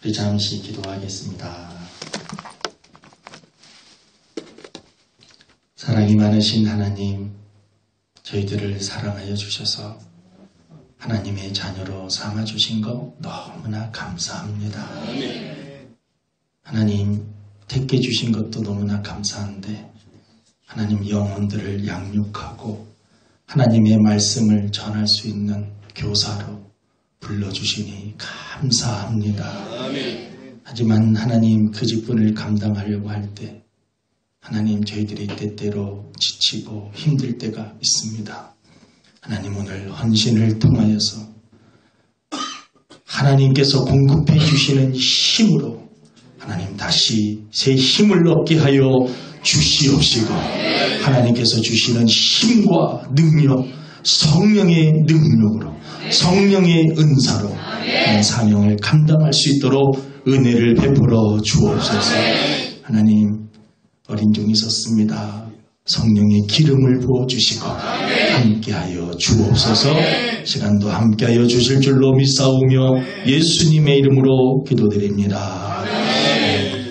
우리 잠시 기도하겠습니다. 사랑이 많으신 하나님, 저희들을 사랑하여 주셔서 하나님의 자녀로 삼아주신 것 너무나 감사합니다. 하나님, 택해 주신 것도 너무나 감사한데 하나님 영혼들을 양육하고 하나님의 말씀을 전할 수 있는 교사로 불러주시니 감사합니다. 하지만 하나님 그 직분을 감당하려고 할 때 하나님 저희들이 때때로 지치고 힘들 때가 있습니다. 하나님 오늘 헌신을 통하여서 하나님께서 공급해 주시는 힘으로 하나님 다시 새 힘을 얻게 하여 주시옵시고 하나님께서 주시는 힘과 능력, 성령의 능력으로 성령의 은사로 사명을 감당할 수 있도록 은혜를 베풀어 주옵소서. 하나님 어린 종이 섰습니다. 성령의 기름을 부어주시고 함께하여 주옵소서. 시간도 함께하여 주실 줄로 믿사오며 예수님의 이름으로 기도드립니다.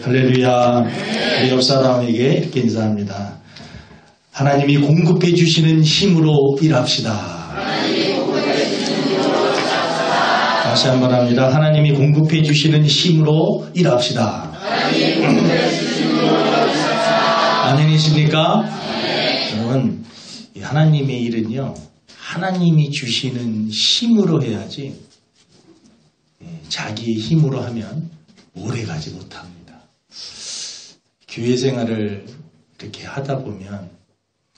할렐루야. 우리 옆 사람에게 이렇게 인사합니다. 하나님이 공급해 주시는 힘으로 일합시다. 다시 한번 합니다. 하나님이 공급해 주시는 힘으로 일합시다. 아멘이십니까? 여러분, 하나님의 일은요, 하나님이 주시는 힘으로 해야지 자기의 힘으로 하면 오래 가지 못합니다. 교회 생활을 이렇게 하다 보면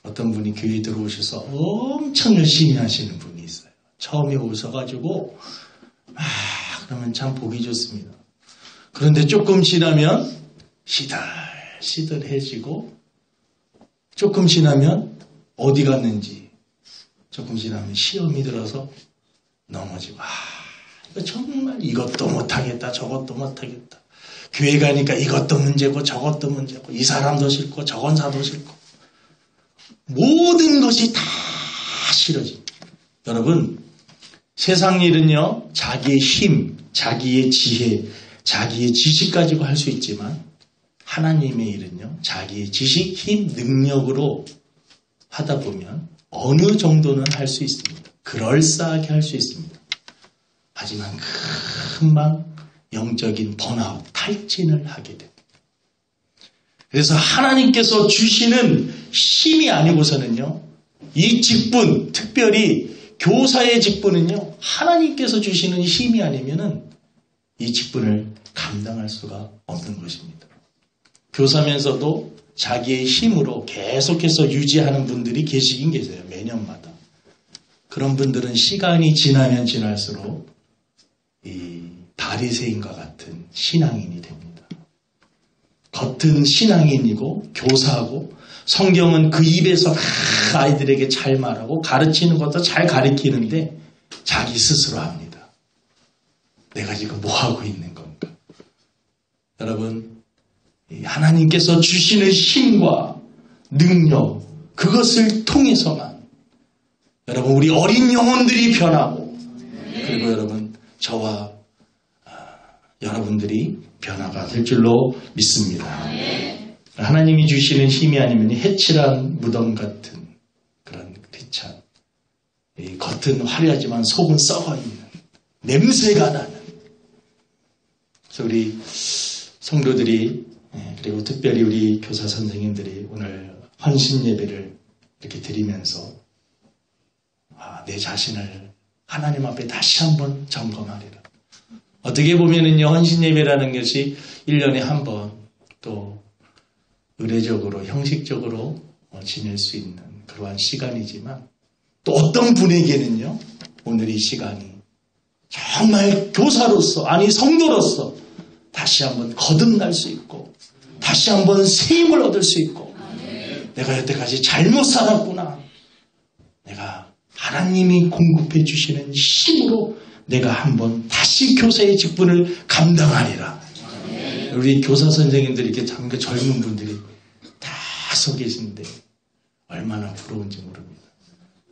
어떤 분이 교회에 들어오셔서 엄청 열심히 하시는 분이 있어요. 처음에 오셔가지고 그러면 참 보기 좋습니다. 그런데 조금 지나면 시들시들해지고 조금 지나면 어디 갔는지 조금 지나면 시험이 들어서 넘어지고 이거 정말 이것도 못하겠다 저것도 못하겠다. 교회 가니까 이것도 문제고 저것도 문제고 이 사람도 싫고 저건 사도 싫고 모든 것이 다 싫어집니다. 여러분 세상 일은요 자기의 힘, 자기의 지혜, 자기의 지식 가지고 할 수 있지만 하나님의 일은요 자기의 지식, 힘, 능력으로 하다 보면 어느 정도는 할 수 있습니다. 그럴싸하게 할 수 있습니다. 하지만 금방 영적인 번아웃, 탈진을 하게 됩니다. 그래서 하나님께서 주시는 힘이 아니고서는요 이 직분, 특별히 교사의 직분은요 하나님께서 주시는 힘이 아니면은 이 직분을 감당할 수가 없는 것입니다. 교사면서도 자기의 힘으로 계속해서 유지하는 분들이 계시긴 계세요. 매년마다. 그런 분들은 시간이 지나면 지날수록 이 바리새인과 같은 신앙인이 됩니다. 겉은 신앙인이고 교사하고 성경은 그 입에서 아이들에게 잘 말하고 가르치는 것도 잘 가르치는데 자기 스스로 합니다. 내가 지금 뭐 하고 있는 건가? 여러분 하나님께서 주시는 힘과 능력 그것을 통해서만 여러분 우리 어린 영혼들이 변하고 그리고 여러분 저와 여러분들이 변화가 될 줄로 믿습니다. 하나님이 주시는 힘이 아니면 해칠한 무덤 같은 그런 크리스찬 겉은 화려하지만 속은 썩어있는 냄새가 나는 그래서 우리 성도들이 그리고 특별히 우리 교사 선생님들이 오늘 헌신 예배를 이렇게 드리면서 내 자신을 하나님 앞에 다시 한번 점검하리라. 어떻게 보면은요 헌신 예배라는 것이 1년에 한 번 또 의례적으로 형식적으로 지낼 수 있는 그러한 시간이지만 또 어떤 분에게는요 오늘 이 시간이 정말 교사로서 아니 성도로서 다시 한번 거듭날 수 있고 다시 한번 새 힘을 얻을 수 있고 내가 여태까지 잘못 살았구나. 내가 하나님이 공급해 주시는 힘으로 내가 한번 다시 교사의 직분을 감당하리라. 우리 교사 선생님들이 이렇게 참 젊은 분들이 다 서 계신데 얼마나 부러운지 모릅니다.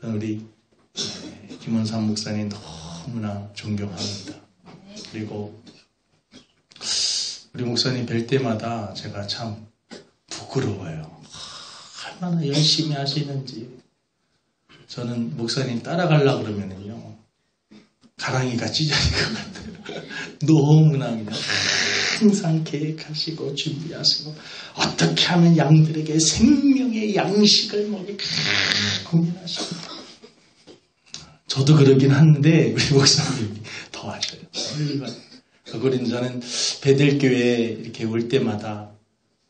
우리 김원삼 목사님 너무나 존경합니다. 그리고 우리 목사님 뵐 때마다 제가 참 부끄러워요. 얼마나 열심히 하시는지. 저는 목사님 따라가려고 그러면은요, 가랑이가 찢어질 것 같아요. 너무나 그냥 항상 계획하시고 준비하시고 어떻게 하면 양들에게 생명의 양식을 먹일까 고민하시고. 저도 그러긴 한데 우리 목사님이 더 하셔요. 그리고 저는 베델교회에 이렇게 올 때마다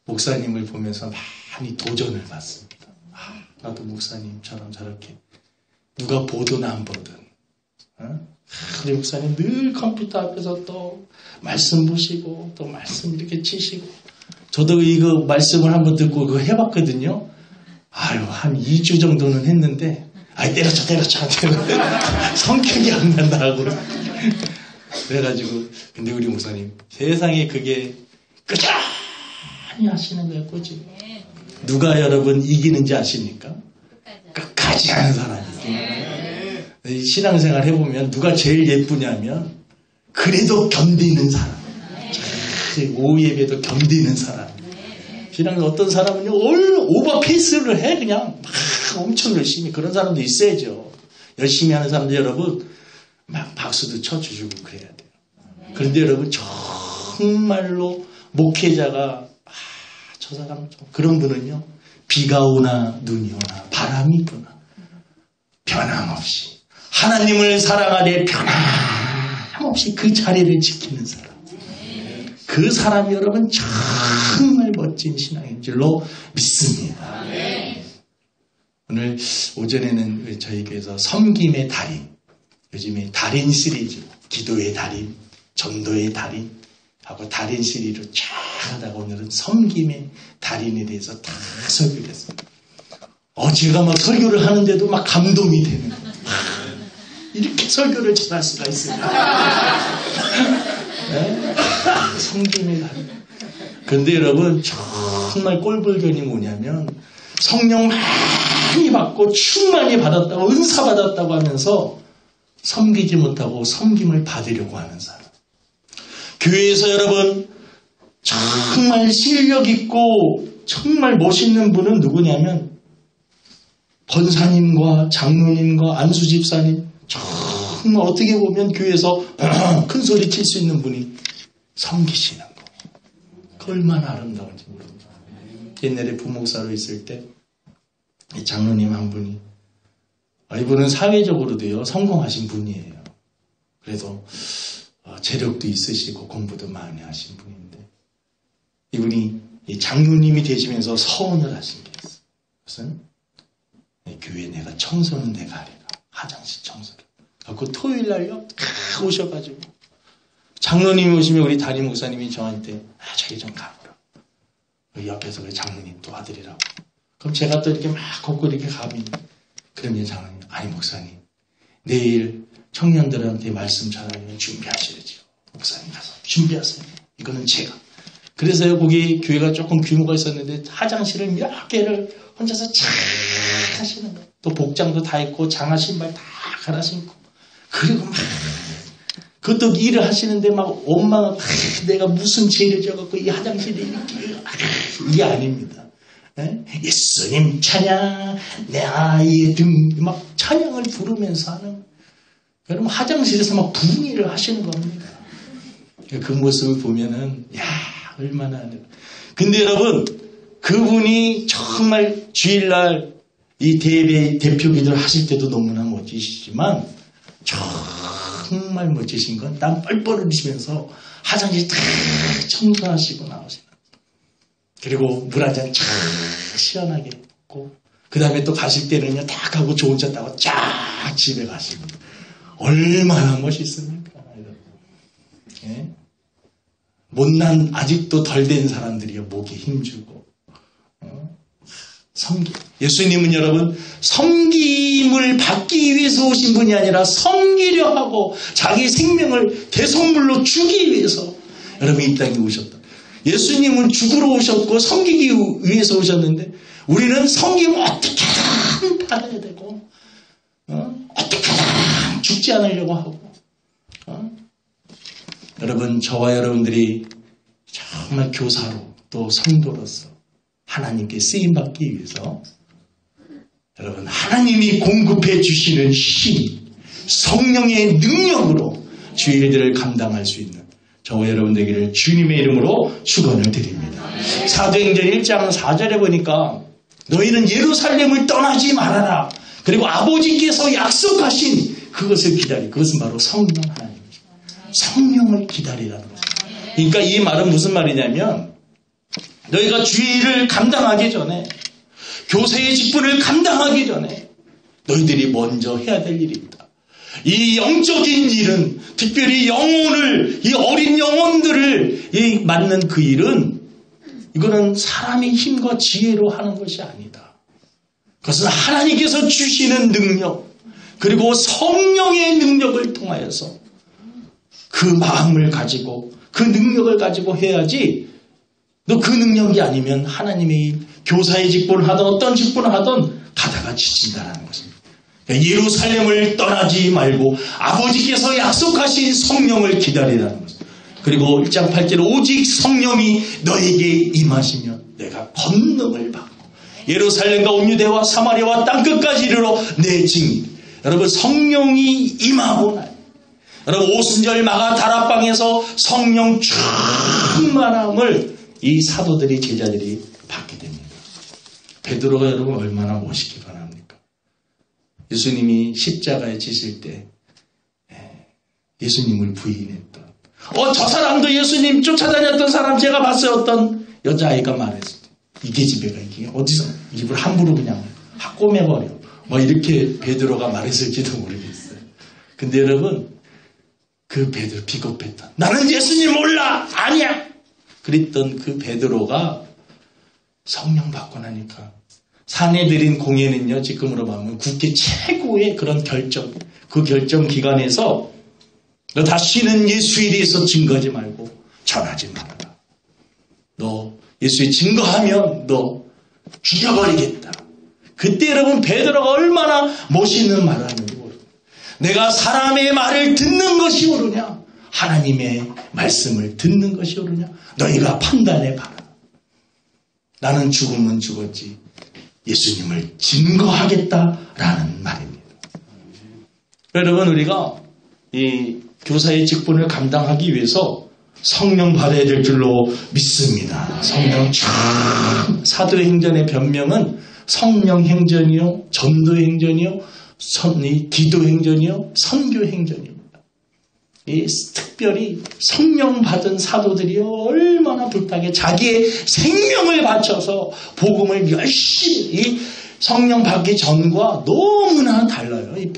목사님을 보면서 많이 도전을 받습니다. 나도 목사님처럼 저렇게 누가 보든 안 보든 우리 목사님 늘 컴퓨터 앞에서 또 말씀 보시고 또 말씀 이렇게 치시고, 저도 이거 말씀을 한번 듣고 그거 해봤거든요. 한 2주 정도는 했는데 때려쳐 성격이 안 난다고 그래가지고. 근데 우리 목사님 세상에 그게 꾸준히 하시는 거예요. 꾸준히. 누가 여러분 이기는지 아십니까? 끝까지 하는 사람이에요. 신앙생활 해보면 누가 제일 예쁘냐면 그래도 견디는 사람, 오후 예배도 견디는 사람. 신앙에서 어떤 사람은요 오버페이스를 해. 그냥 막 엄청 열심히. 그런 사람도 있어야죠. 열심히 하는 사람들 여러분 막 박수도 쳐주시고 그래야 돼요. 그런데 여러분 정말로 목회자가 저 사람 그런 분은요, 비가 오나 눈이 오나 바람이 부나 변함없이 하나님을 사랑하되 변함없이 그 자리를 지키는 사람. 그 사람이 여러분 정말 멋진 신앙인 줄로 믿습니다. 오늘 오전에는 저희 교회에서 섬김의 달인, 요즘에 달인 시리즈, 기도의 달인, 전도의 달인 하고 달인 시리즈로 쫙 하다가 오늘은 섬김의 달인에 대해서 다 설교를 했습니다. 제가 막 설교를 하는데도 막 감동이 되는 거예요. 이렇게 설교를 잘할 수가 있습니다. 네? 섬김의 달인. 근데 여러분 정말 꼴불견이 뭐냐면 성령 많이 받고 충만히 받았다고 은사 받았다고 하면서 섬기지 못하고 섬김을 받으려고 하는 사람. 교회에서 여러분 정말 실력 있고 정말 멋있는 분은 누구냐면 권사님과 장로님과 안수집사님, 정말 어떻게 보면 교회에서 큰 소리 칠 수 있는 분이 섬기시는 거. 그 얼마나 아름다운지 모릅니다. 옛날에 부목사로 있을 때 장로님 한 분이, 이분은 사회적으로도요 성공하신 분이에요. 그래도 재력도 있으시고 공부도 많이 하신 분인데, 이분이 장로님이 되시면서 서원을 하신 게 있어요. 그것은 교회 내가 청소는 내가 하리라. 화장실 청소를. 그 토요일 날요 오셔가지고 장로님이 오시면 우리 담임 목사님이 저한테 저기 좀 가보라. 옆에서 그 장로님 또 아들이라고. 그럼 제가 또 이렇게 막 걷고 이렇게 가면, 그러면 장로님, 아니 목사님 내일 청년들한테 말씀 전하면 준비하셔야죠. 목사님 가서 준비하세요. 이거는 제가. 그래서요 거기 교회가 조금 규모가 있었는데 화장실을 몇 개를 혼자서 잘 하시는 거예요. 또 복장도 다 입고 장화 신발 다 갈아 신고, 그리고 막 그것도 일을 하시는데 막 엄마가 내가 무슨 죄를 져갖고 이 화장실에 이게 아닙니다. 예수님 찬양 내 아이의 등 막 찬양을 부르면서 하는, 여러분 화장실에서 막 붕의를 하시는 겁니다. 그 모습을 보면은 얼마나. 근데 여러분 그분이 정말 주일날 이 대표 기도를 하실 때도 너무나 멋지시지만 정말 멋지신 건 땀 뻘뻘 흘리시면서 화장실 탁 청소하시고 나오시는, 그리고 물 한 잔 쫙 시원하게 먹고 그 다음에 또 가실 때는요 딱 하고 좋은 차 타고 쫙 집에 가시고, 얼마나 멋있습니까? 예? 못난 아직도 덜 된 사람들이요 목에 힘주고 섬김. 예수님은 여러분 섬김을 받기 위해서 오신 분이 아니라 섬기려 하고 자기 생명을 대속물로 주기 위해서 여러분 이 땅에 오셨다. 예수님은 죽으러 오셨고 섬기기 위해서 오셨는데, 우리는 섬김을 어떻게든 받아야 되고 어떻게든 죽지 않으려고 하고 여러분 저와 여러분들이 정말 교사로 또 성도로서 하나님께 쓰임받기 위해서 여러분 하나님이 공급해 주시는 힘, 성령의 능력으로 주의 일들을 감당할 수 있는 저와 여러분 되기를 주님의 이름으로 축원을 드립니다. 사도행전 1장 4절에 보니까 너희는 예루살렘을 떠나지 말아라. 그리고 아버지께서 약속하신 그것을 그것은 바로 성령 하나님이죠. 성령을 기다리라는 거죠. 그러니까 이 말은 무슨 말이냐면 너희가 주의 일을 감당하기 전에 교사의 직분을 감당하기 전에 너희들이 먼저 해야 될 일이 있다. 이 영적인 일은 특별히 영혼을 이 어린 영혼들을 맡는 그 일은 이거는 사람의 힘과 지혜로 하는 것이 아니다. 그것은 하나님께서 주시는 능력 그리고 성령의 능력을 통하여서 그 마음을 가지고 그 능력을 가지고 해야지 너 그 능력이 아니면 하나님의 교사의 직분을 하든 어떤 직분을 하든 가다가 지친다는 것입니다. 예루살렘을 떠나지 말고 아버지께서 약속하신 성령을 기다리라는 것입니다. 그리고 1장 8절에 오직 성령이 너에게 임하시면 내가 권능을 받고 예루살렘과 온 유대와 사마리아와 땅끝까지 이르러 내 증인. 여러분 성령이 임하고 나요. 여러분 오순절 마가 다락방에서 성령 충만함을 이 사도들이 제자들이 받게 됩니다. 베드로가 여러분 얼마나 멋있게 변합니까? 예수님이 십자가에 지실 때 예수님을 부인했던 저 사람도 예수님 쫓아다녔던 사람 제가 봤어요. 어떤 여자아이가 말했을 때 이 계집애가 이게 어디서 입을 함부로 그냥 꼬매버려 이렇게 베드로가 말했을지도 모르겠어요. 근데 여러분 그 베드로 비겁했던 나는 예수님 몰라 아니야 그랬던 그 베드로가 성령 받고 나니까 산에 드린 공예는요 지금으로 보면 국회 최고의 그런 결정 그 결정 기관에서 너 다시는 예수에 대해서 증거하지 말고 전하지 말아라. 너 예수에 증거하면 너 죽여버리겠다. 그때 여러분 베드로가 얼마나 멋있는 말을 하는지 모릅니다. 내가 사람의 말을 듣는 것이 옳으냐 하나님의 말씀을 듣는 것이 옳으냐 너희가 판단해봐라. 나는 죽으면 죽었지 예수님을 증거하겠다라는 말입니다. 여러분 우리가 이 교사의 직분을 감당하기 위해서 성령 받아야 될 줄로 믿습니다. 성령 참 사도행전의 변명은 성령행전이요 전도행전이요 기도행전이요 선교행전입니다. 이 특별히 성령 받은 사도들이 얼마나 불타게 자기의 생명을 바쳐서 복음을 열심히 성령 받기 전과 너무나 달라요. 이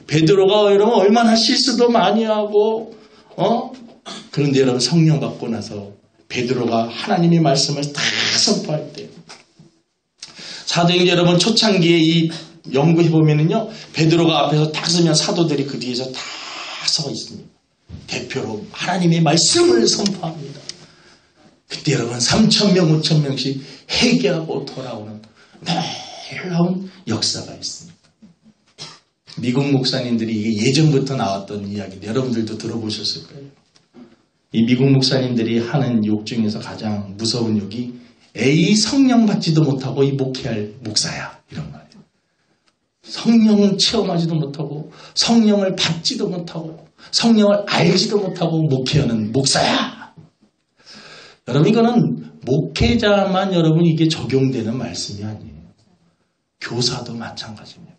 베드로가 여러분 얼마나 실수도 많이 하고 그런데 여러분 성령 받고 나서 베드로가 하나님의 말씀을 다 선포할 때 사도행전 여러분 초창기에 이 연구해 보면은요 베드로가 앞에서 딱 서면 사도들이 그 뒤에서 다 서 있습니다. 대표로 하나님의 말씀을 선포합니다. 그때 여러분 3,000명, 5,000명씩 회개하고 돌아오는 놀라운 역사가 있습니다. 미국 목사님들이 이게 예전부터 나왔던 이야기인데 여러분들도 들어보셨을 거예요. 이 미국 목사님들이 하는 욕 중에서 가장 무서운 욕이 에이 성령 받지도 못하고 이 목회할 목사야 이런 말이에요. 성령은 체험하지도 못하고 성령을 받지도 못하고 성령을 알지도 못하고 목회하는 목사야. 여러분 이거는 목회자만 여러분 이게 적용되는 말씀이 아니에요. 교사도 마찬가지입니다.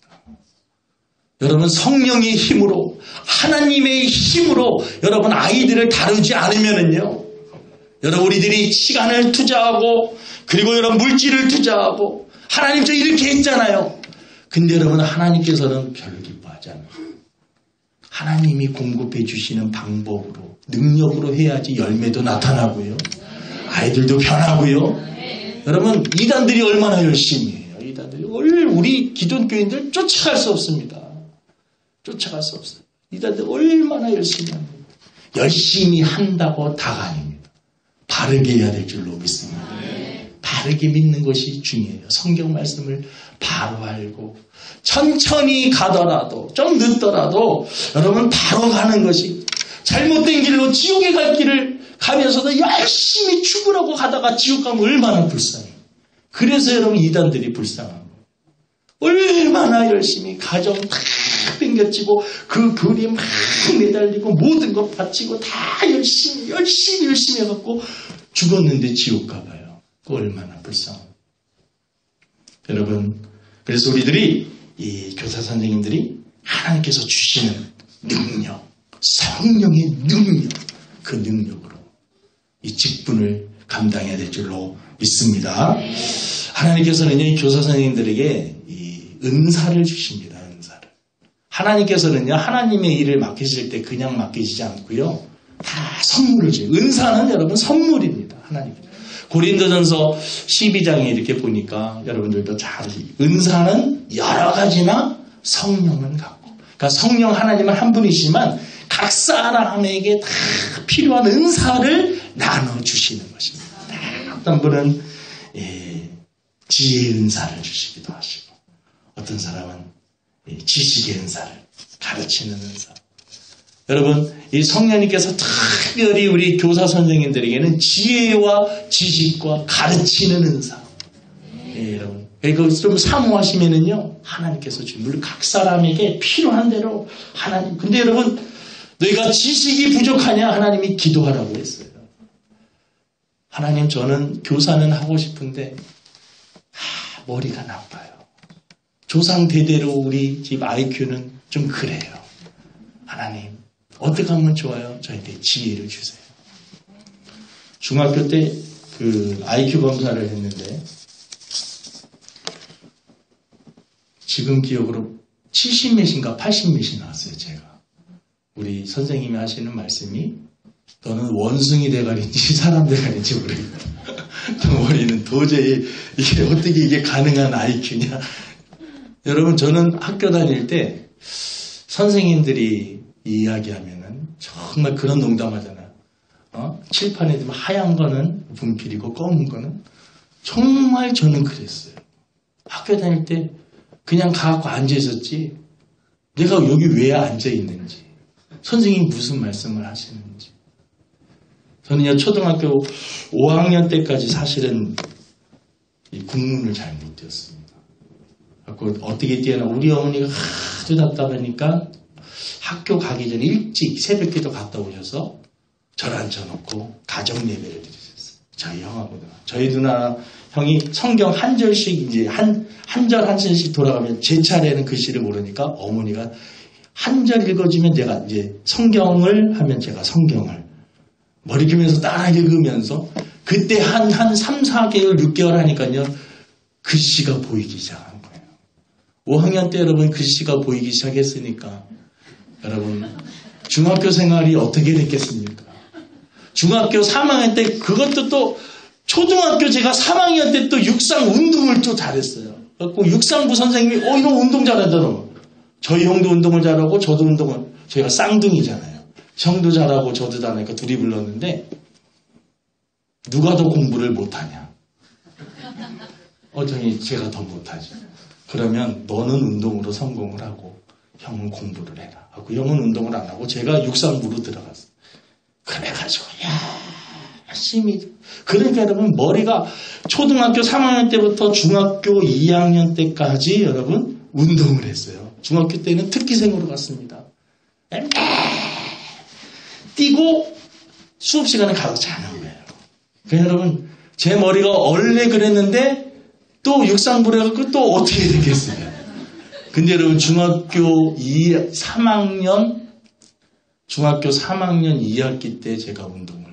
여러분 성령의 힘으로 하나님의 힘으로 여러분 아이들을 다루지 않으면은요. 여러분 우리들이 시간을 투자하고 그리고 여러분 물질을 투자하고 하나님 저 이렇게 했잖아요. 근데 여러분 하나님께서는 별로 기뻐하지 않아요. 하나님이 공급해 주시는 방법으로 능력으로 해야지 열매도 나타나고요. 아이들도 변하고요. 여러분 이단들이 얼마나 열심히 해요. 이단들이 우리 기존교인들 쫓아갈 수 없습니다. 쫓아갈 수 없어요. 이단들 얼마나 열심히 합니다. 열심히 한다고 다가 아닙니다. 바르게 해야 될 줄로 믿습니다. 바르게 믿는 것이 중요해요. 성경 말씀을 바로 알고 천천히 가더라도 좀 늦더라도 여러분 바로 가는 것이 잘못된 길로 지옥에 갈 길을 가면서도 열심히 죽으라고 가다가 지옥 가면 얼마나 불쌍해요. 그래서 여러분 이단들이 불쌍한 거예요. 얼마나 열심히 가정 다 뺑겨치고 그 교리에 막 매달리고 모든 것 바치고 다 열심히 해갖고 죽었는데 지옥 가봐요. 그 얼마나 불쌍해요. 여러분, 그래서 우리들이 이 교사 선생님들이 하나님께서 주시는 능력, 성령의 능력, 그 능력으로 이 직분을 감당해야 될 줄로 믿습니다. 하나님께서는 이 교사 선생님들에게 이 은사를 주십니다. 은사를. 하나님께서는요, 하나님의 일을 맡기실 때 그냥 맡기시지 않고요, 다 선물을 줘요. 은사는 여러분 선물입니다. 하나님. 고린도전서 12장에 이렇게 보니까 여러분들도 잘 은사는 여러 가지나 성령은 같고, 그러니까 성령 하나님은 한 분이시지만 각 사람에게 다 필요한 은사를 나눠주시는 것입니다. 어떤 분은 지혜의 은사를 주시기도 하시고, 어떤 사람은 지식의 은사를, 가르치는 은사. 여러분, 이 성령님께서 특별히 우리 교사 선생님들에게는 지혜와 지식과 가르치는 은사. 여러분, 이거 좀 사모하시면은요, 하나님께서 주신, 물론 각 사람에게 필요한 대로 하나님. 근데 여러분, 너희가 지식이 부족하냐? 하나님이 기도하라고 했어요. 하나님, 저는 교사는 하고 싶은데 머리가 나빠요. 조상 대대로 우리 집 IQ는 좀 그래요. 하나님, 어떻게 하면 좋아요? 저희한테 지혜를 주세요. 중학교 때 그 IQ 검사를 했는데 지금 기억으로 70몇인가 80몇이 나왔어요. 제가. 우리 선생님이 하시는 말씀이, 너는 원숭이 대가리인지 사람 대가리인지 모르겠다. 머리는 도저히 이게 어떻게 이게 가능한 IQ냐. 여러분, 저는 학교 다닐 때 선생님들이 이야기하면은 정말 그런 농담하잖아요. 칠판에 되면 하얀 거는 분필이고 검은 거는, 정말 저는 그랬어요. 학교 다닐 때 그냥 가갖고 앉아 있었지, 내가 여기 왜 앉아 있는지, 선생님이 무슨 말씀을 하시는지. 저는 초등학교 5학년 때까지 사실은 이 국문을 잘 못 띄었습니다. 어떻게 뛰어나, 우리 어머니가 하도 답답하니까 학교 가기 전에 일찍 새벽기도 갔다 오셔서 절 앉혀놓고 가정 예배를 드리셨어요. 저희 형하고 누나. 저희 누나 형이 성경 한 절씩 이제 한 절 한 절씩 돌아가면 제 차례는 글씨를 모르니까 어머니가 한 절 읽어주면 내가 이제 성경을 하면 제가 성경을 머리 기면서 따라 읽으면서, 그때 한 3, 4개월, 6개월 하니까요, 글씨가 보이기 시작한 거예요. 5학년 때 여러분 글씨가 보이기 시작했으니까 여러분 중학교 생활이 어떻게 됐겠습니까? 중학교 3학년 때, 그것도 또 초등학교 제가 3학년 때 또 육상 운동을 또 잘했어요. 그래서 육상부 선생님이 이런 운동 잘하더라고요. 저희 형도 운동을 잘하고 저도 운동을, 저희가 쌍둥이잖아요. 형도 잘하고 저도 잘하니까 둘이 불렀는데, 누가 더 공부를 못하냐? 제가 더 못하죠. 그러면 너는 운동으로 성공을 하고 형은 공부를 해라 하고, 형은 운동을 안 하고 제가 육상부로 들어갔어요. 그래가지고 열심히. 그러니까 여러분, 머리가 초등학교 3학년 때부터 중학교 2학년 때까지 여러분 운동을 했어요. 중학교 때는 특기생으로 갔습니다. 뛰고 수업 시간에 가서 자는 거예요. 그러니까 여러분, 제 머리가 원래 그랬는데 또 육상부를 해갖고 또 어떻게 되겠어요. 근데 여러분, 중학교 3학년 2학기 때 제가 운동을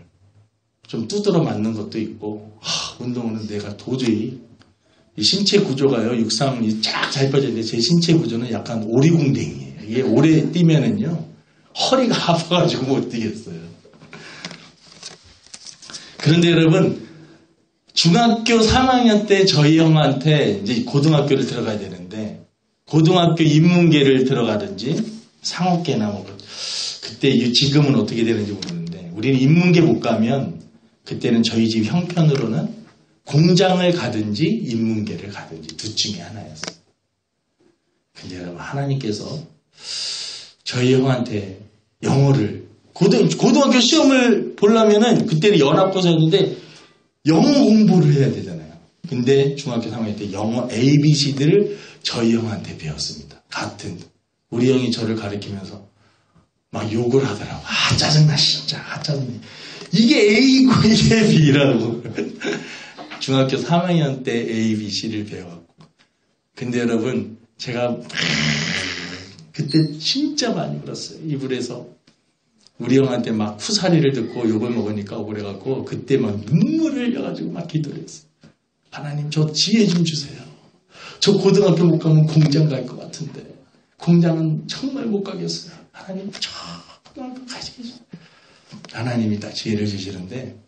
좀 두드러 맞는 것도 있고, 운동은 내가 도저히, 이 신체 구조가요, 육상이 쫙 잘 빠졌는데 제 신체 구조는 약간 오리궁뎅이에요. 이게 오래 뛰면은요, 허리가 아파가지고 못 뛰겠어요. 그런데 여러분, 중학교 3학년 때 저희 형한테 이제 고등학교를 들어가야 되는데, 고등학교 인문계를 들어가든지 상업계나 그때 지금은 어떻게 되는지 모르는데, 우리는 인문계 못 가면 그때는 저희 집 형편으로는 공장을 가든지 인문계를 가든지 둘 중에 하나였어요. 근데 여러분, 하나님께서 저희 형한테 영어를 고등학교 시험을 보려면은 그때는 연합고사였는데 영어 공부를 해야 되잖아요. 근데 중학교 3학년 때 영어 ABC들을 저희 형한테 배웠습니다. 같은 우리 형이 저를 가르치면서 막 욕을 하더라고. 아 짜증나 진짜. 아 짜증나. 이게 A고 이게 B라고. 중학교 3학년 때 ABC를 배워갖고. 근데 여러분 제가 그때 진짜 많이 울었어요. 이불에서. 우리 형한테 막 후사리를 듣고 욕을 먹으니까 억울해갖고 그때 막 눈물을 흘려가지고 막 기도를 했어요. 하나님 저 지혜 좀 주세요. 저 고등학교 못 가면 공장 갈 것 같은데 공장은 정말 못 가겠어요. 하나님 저 고등학교 가시겠어요. 하나님이 딱 지혜를 주시는데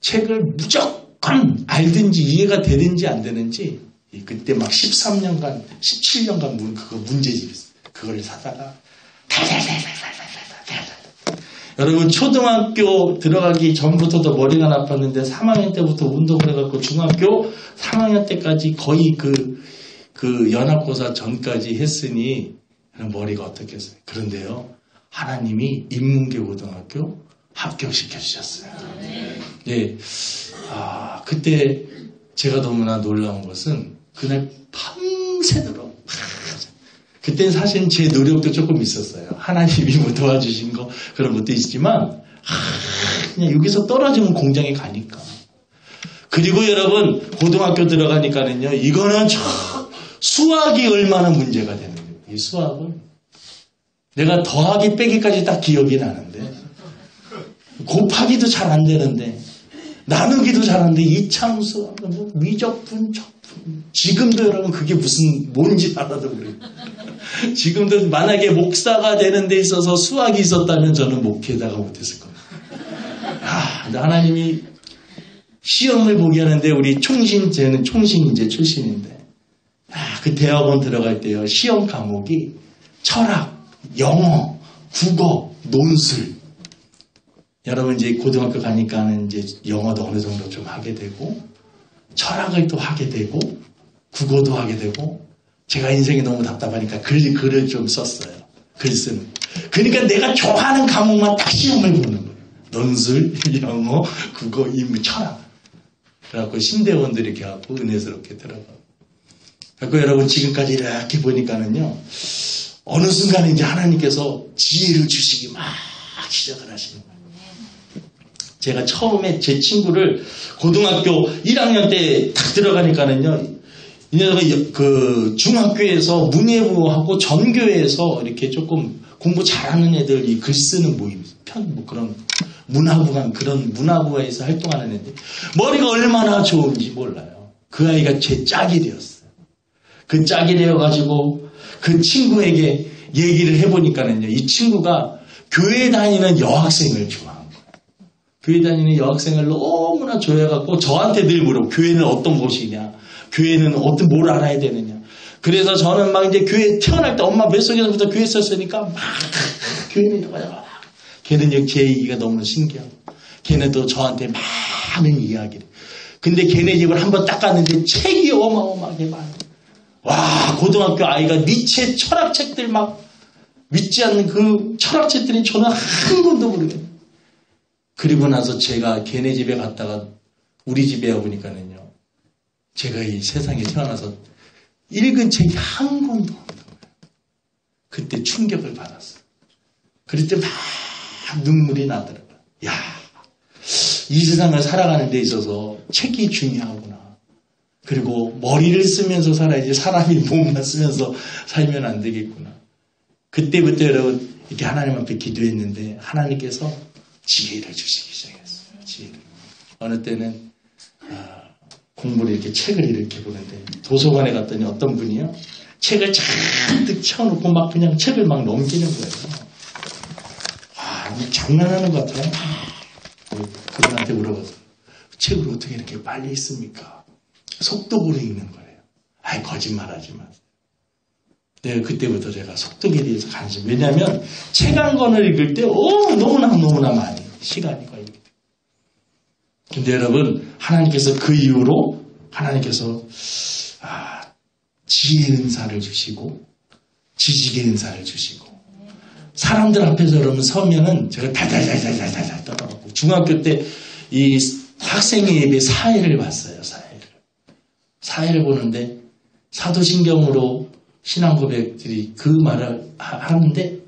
책을 무조건 알든지 이해가 되든지 안 되는지 그때 막 13년간 17년간 그거 문제집 있어요. 그걸 사다가 여러분 초등학교 들어가기 전부터도 머리가 나빴는데 3학년 때부터 운동을 해갖고 중학교 3학년 때까지 거의 그 연합고사 전까지 했으니 머리가 어떻겠어요. 그런데요 하나님이 인문계 고등학교 합격시켜 주셨어요. 예, 그때 제가 너무나 놀라운 것은 그날 밤새도록 그때는 사실 제 노력도 조금 있었어요. 하나님이 뭐 도와주신 거 그런 것도 있지만 그냥 여기서 떨어지면 공장에 가니까. 그리고 여러분 고등학교 들어가니까는요. 이거는 수학이 얼마나 문제가 되는 거예요. 이 수학은 내가 더하기 빼기까지 딱 기억이 나는데 곱하기도 잘 안 되는데 나누기도 잘 안 돼. 이차함수, 미적분, 적분. 지금도 여러분 그게 뭔지 알아도 그래요. 지금도 만약에 목사가 되는 데 있어서 수학이 있었다면 저는 목회자가 못했을 겁니다. 근데 하나님이 시험을 보게 하는데 우리 저는 총신 이제 출신인데 그 대학원 들어갈 때요. 시험 과목이 철학, 영어, 국어, 논술. 여러분 이제 고등학교 가니까는 이제 영어도 어느 정도 좀 하게 되고 철학을 또 하게 되고 국어도 하게 되고 제가 인생이 너무 답답하니까 글을 좀 썼어요. 글 쓰는. 그러니까 내가 좋아하는 과목만 딱 시험을 보는 거예요. 논술, 영어, 국어, 인문, 철학. 그래갖고 신대원들이 이렇게 갖고 은혜스럽게 들어가고. 그래서 여러분 지금까지 이렇게 보니까는요. 어느 순간에 이제 하나님께서 지혜를 주시기 막 시작을 하시는 거예요. 제가 처음에 제 친구를 고등학교 1학년 때 딱 들어가니까는요. 이 녀석이 그 중학교에서 문예부하고 전교에서 이렇게 조금 공부 잘하는 애들이 글 쓰는 모임, 그런 문화부에서 활동하는 애들. 머리가 얼마나 좋은지 몰라요. 그 아이가 제 짝이 되었어요. 그 짝이 되어가지고 그 친구에게 얘기를 해보니까는요. 이 친구가 교회 다니는 여학생을 좋아한 거예요. 교회 다니는 여학생을 너무나 좋아해갖고 저한테 늘 물어보고 교회는 어떤 곳이냐. 교회는 뭘 알아야 되느냐. 그래서 저는 막 이제 교회 태어날 때 엄마 뱃속에서부터 교회 있었으니까 막 교회는 이거야. 걔는 제 얘기가 너무 신기하고 걔는 또 저한테 많은 이야기를. 근데 걔네 집을 한번 딱 갔는데 책이 어마어마하게 많아요. 와 고등학교 아이가 니체 철학책들 막 믿지 않는 그 철학책들이 저는 한 권도 모르겠어요. 그리고 나서 제가 걔네 집에 갔다가 우리 집에 와보니까는요. 제가 이 세상에 태어나서 읽은 책이 한 권도 없는 거예요. 그때 충격을 받았어요. 그럴 때 막 눈물이 나더라고요. 야, 이 세상을 살아가는 데 있어서 책이 중요하구나. 그리고 머리를 쓰면서 살아야지 사람이 몸만 쓰면서 살면 안 되겠구나. 그때부터 여러분 이렇게 하나님 앞에 기도했는데 하나님께서 지혜를 주시기 시작했어요. 지혜를. 어느 때는 공부를 이렇게 책을 이렇게 보는데 도서관에 갔더니 어떤 분이요 책을 잔뜩 채워놓고 막 그냥 책을 막 넘기는 거예요. 장난하는 것 같아요. 그분한테 물어봐서 책을 어떻게 이렇게 빨리 읽습니까? 속독으로 읽는 거예요. 거짓말하지 마세요. 네, 그때부터 제가 속독에 대해서 관심. 왜냐하면 책 한 권을 읽을 때 너무나 많이 시간이 걸리게 돼요. 근데 여러분 하나님께서 그 이후로 하나님께서 지혜의 은사를 주시고 지식의 은사를 주시고 사람들 앞에서 여러분 서면은 제가 달달달달달달 떠나고 중학교 때 이 학생회 예배 사회를 봤어요. 사회를 보는데 사도신경으로 신앙 고백들이 그 말을 하는데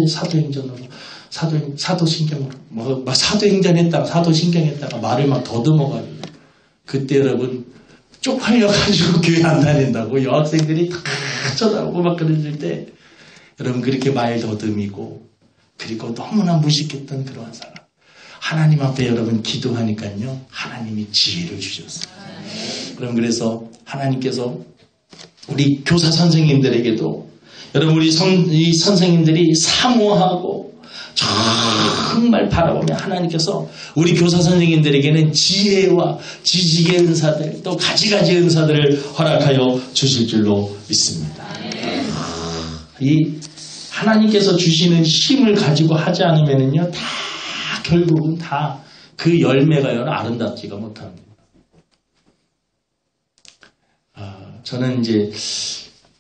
사도행전으로 사도신경으로 막 사도행전했다가 사도신경했다가 말을 막 더듬어가지고 그때 여러분 쪽팔려가지고 교회 안 다닌다고 여학생들이 다 쳐다보고 막 그러실 때 여러분 그렇게 말 더듬이고 그리고 너무나 무식했던 그러한 사람 하나님 앞에 여러분 기도하니까요 하나님이 지혜를 주셨어요. 그럼 그래서 하나님께서 우리 교사 선생님들에게도 여러분 우리 이 선생님들이 사모하고 정말 바라보며 하나님께서 우리 교사 선생님들에게는 지혜와 지식의 은사들 또 가지가지 은사들을 허락하여 주실 줄로 믿습니다. 이 하나님께서 주시는 힘을 가지고 하지 않으면요 다 결국은 다 그 열매가 아름답지가 못합니다. 저는 이제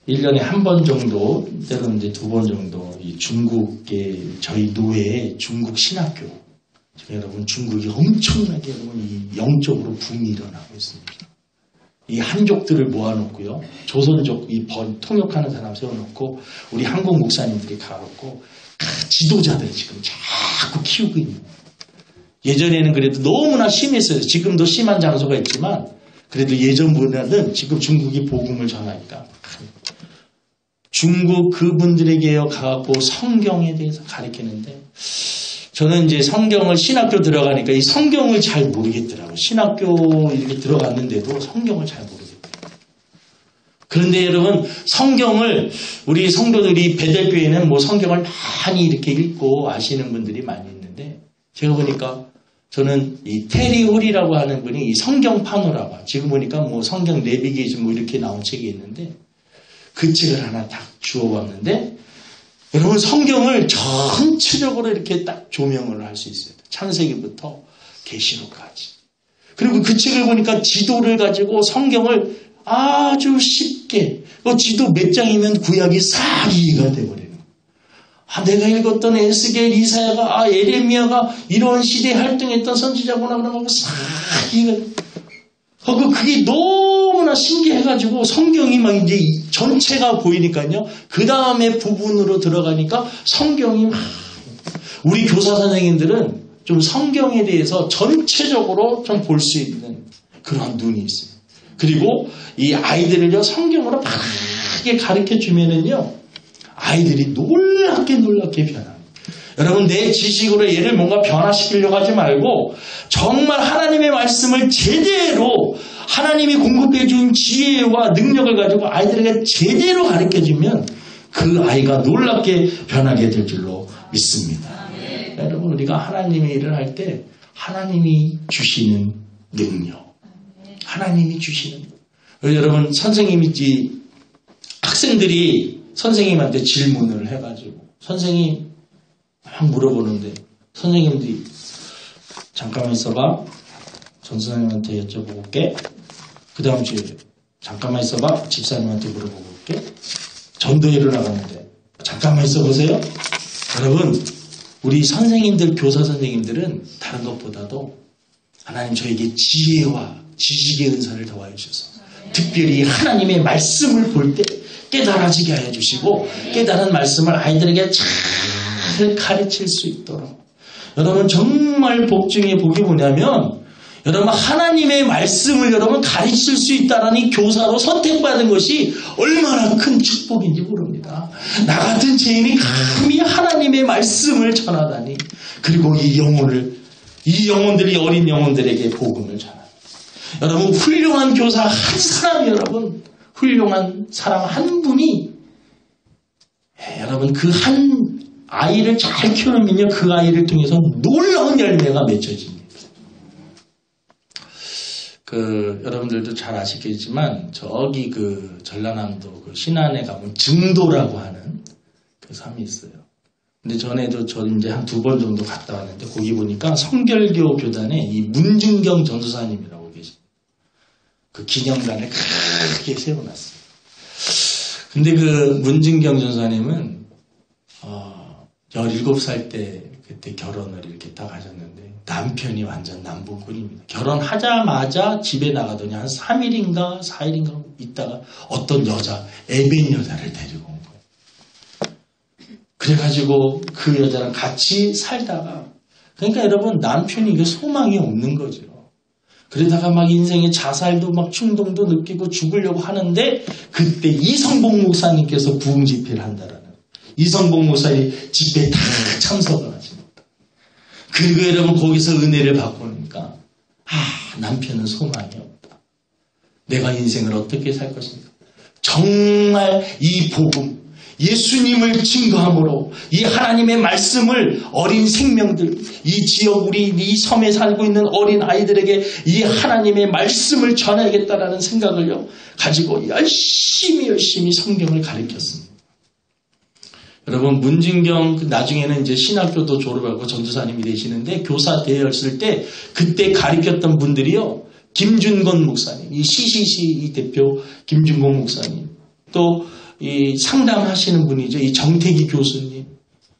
1년에 한 번 정도, 때로는 이제 2번 정도, 이 중국의, 저희 노예의 중국 신학교. 여러분, 중국이 엄청나게 여러분, 이 영적으로 붐이 일어나고 있습니다. 이 한족들을 모아놓고요. 조선족, 통역하는 사람 세워놓고, 우리 한국 목사님들이 가놓고, 지도자들 지금 자꾸 키우고 있는 거예요. 예전에는 그래도 너무나 심했어요. 지금도 심한 장소가 있지만, 그래도 예전보다는 지금 중국이 복음을 전하니까 중국 그분들에게 가갖고 성경에 대해서 가르치는데 저는 이제 성경을 신학교 들어가니까 이 성경을 잘 모르겠더라고요. 신학교 이렇게 들어갔는데도 성경을 잘 모르겠더라고요. 그런데 여러분 성경을 우리 성도들이 베델교회는 뭐 성경을 많이 이렇게 읽고 아시는 분들이 많이 있는데 제가 보니까 저는 이 테리 홀이라고 하는 분이 이 성경 파노라고 지금 보니까 뭐 성경 내비게이션 뭐 이렇게 나온 책이 있는데 그 책을 하나 딱 주워봤는데 여러분 성경을 전체적으로 이렇게 딱 조명을 할 수 있어요. 창세기부터 계시록까지. 그리고 그 책을 보니까 지도를 가지고 성경을 아주 쉽게 지도 몇 장이면 구약이 싹 이해가 돼버려요. 내가 읽었던 에스겔, 이사야가, 에레미야가 이런 시대에 활동했던 선지자구나, 그런 거 싹, 그게 너무나 신기해가지고 성경이 막 이제 전체가 보이니까요. 그 다음에 부분으로 들어가니까 성경이 막, 우리 교사 선생님들은 좀 성경에 대해서 전체적으로 좀 볼 수 있는 그런 눈이 있어요. 그리고 이 아이들을요, 성경으로 크게 가르쳐 주면은요, 아이들이 놀랍게 변합니다. 여러분 내 지식으로 얘를 뭔가 변화시키려고 하지 말고 정말 하나님의 말씀을 제대로 하나님이 공급해 준 지혜와 능력을 가지고 아이들에게 제대로 가르쳐 주면 그 아이가 놀랍게 변하게 될 줄로 믿습니다. 여러분 우리가 하나님의 일을 할 때 하나님이 주시는 능력 하나님이 주시는 여러분 선생님이 학생들이 선생님한테 질문을 해가지고 선생님 막 물어보는데 선생님들이 잠깐만 있어봐 전 선생님한테 여쭤보고 올게 그 다음 주에 잠깐만 있어봐 집사님한테 물어보고 올게 전도회를 나갔는데 잠깐만 있어보세요. 여러분 우리 선생님들 교사 선생님들은 다른 것보다도 하나님 저에게 지혜와 지식의 은사를 더하여 주셔서 특별히 하나님의 말씀을 볼 때 깨달아지게 하여 주시고 깨달은 말씀을 아이들에게 잘 가르칠 수 있도록 여러분 정말 복 중에 복이 뭐냐면 여러분 하나님의 말씀을 여러분 가르칠 수 있다는 이 교사로 선택받은 것이 얼마나 큰 축복인지 모릅니다. 나 같은 죄인이 감히 하나님의 말씀을 전하다니 그리고 이 영혼들이 어린 영혼들에게 복음을 전하다. 여러분 훌륭한 교사 한 사람이 여러분 훌륭한 사람 한 분이 여러분 그 한 아이를 잘 키우면요 그 아이를 통해서 놀라운 열매가 맺혀집니다. 여러분들도 잘 아시겠지만 저기 전라남도 신안에 가면 증도라고 하는 그 섬이 있어요. 근데 전에도 저 이제 한 2번 정도 갔다 왔는데 거기 보니까 성결교 교단에 이 문중경 전도사님이라고 계십니다. 그 기념관을 크게 세워놨어요. 근데 그 문진경 전사님은 17살 때 그때 결혼을 이렇게 딱 하셨는데 남편이 완전 남봉꾼입니다. 결혼하자마자 집에 나가더니 한 3일인가 4일인가 있다가 어떤 여자, 애빈 여자를 데리고 온 거예요. 그래가지고 그 여자랑 같이 살다가 그러니까 여러분 남편이 이게 소망이 없는 거죠. 그러다가 막 인생의 자살도 막 충동도 느끼고 죽으려고 하는데 그때 이성복 목사님께서 부흥 집회를 한다라는 이성복 목사님 집회에 다 참석을 하십니다. 그리고 여러분 거기서 은혜를 받고니까 남편은 소망이 없다. 내가 인생을 어떻게 살 것인가. 정말 이 복음 예수님을 증거함으로 이 하나님의 말씀을 어린 생명들, 이 지역 우리 이 섬에 살고 있는 어린 아이들에게 이 하나님의 말씀을 전해야겠다라는 생각을요 가지고 열심히 성경을 가르쳤습니다. 여러분 문진경 나중에는 이제 신학교도 졸업하고 전도사님이 되시는데 교사 되었을 때 그때 가르쳤던 분들이요 김준건 목사님, 이 CCC 이 대표 김준건 목사님, 또 이 상담하시는 분이죠. 이 정태기 교수님,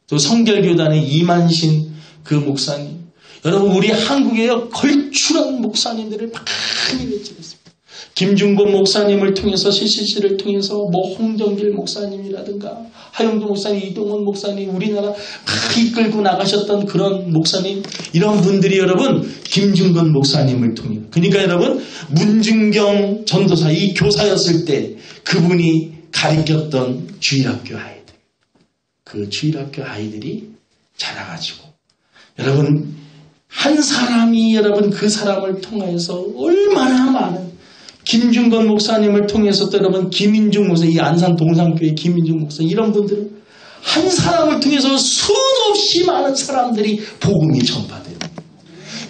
또 성결교단의 이만신 그 목사님. 여러분 우리 한국의 걸출한 목사님들을 많이 배치했습니다. 김준곤 목사님을 통해서 CCC를 통해서 뭐 홍정길 목사님이라든가 하영도 목사님, 이동원 목사님, 우리나라 막 이끌고 나가셨던 그런 목사님, 이런 분들이 여러분 김준건 목사님을 통해. 그러니까 여러분 문준경 전도사 이 교사였을 때 그분이 가르쳤던 주일학교 아이들, 그 주일학교 아이들이 자라가지고 여러분 한 사람이 여러분 그 사람을 통해서 얼마나 많은 김준건 목사님을 통해서 또 여러분 김인중 목사, 이 안산 동산교회 김인중 목사 이런 분들은 한 사람을 통해서 수없이 많은 사람들이 복음이 전파돼요.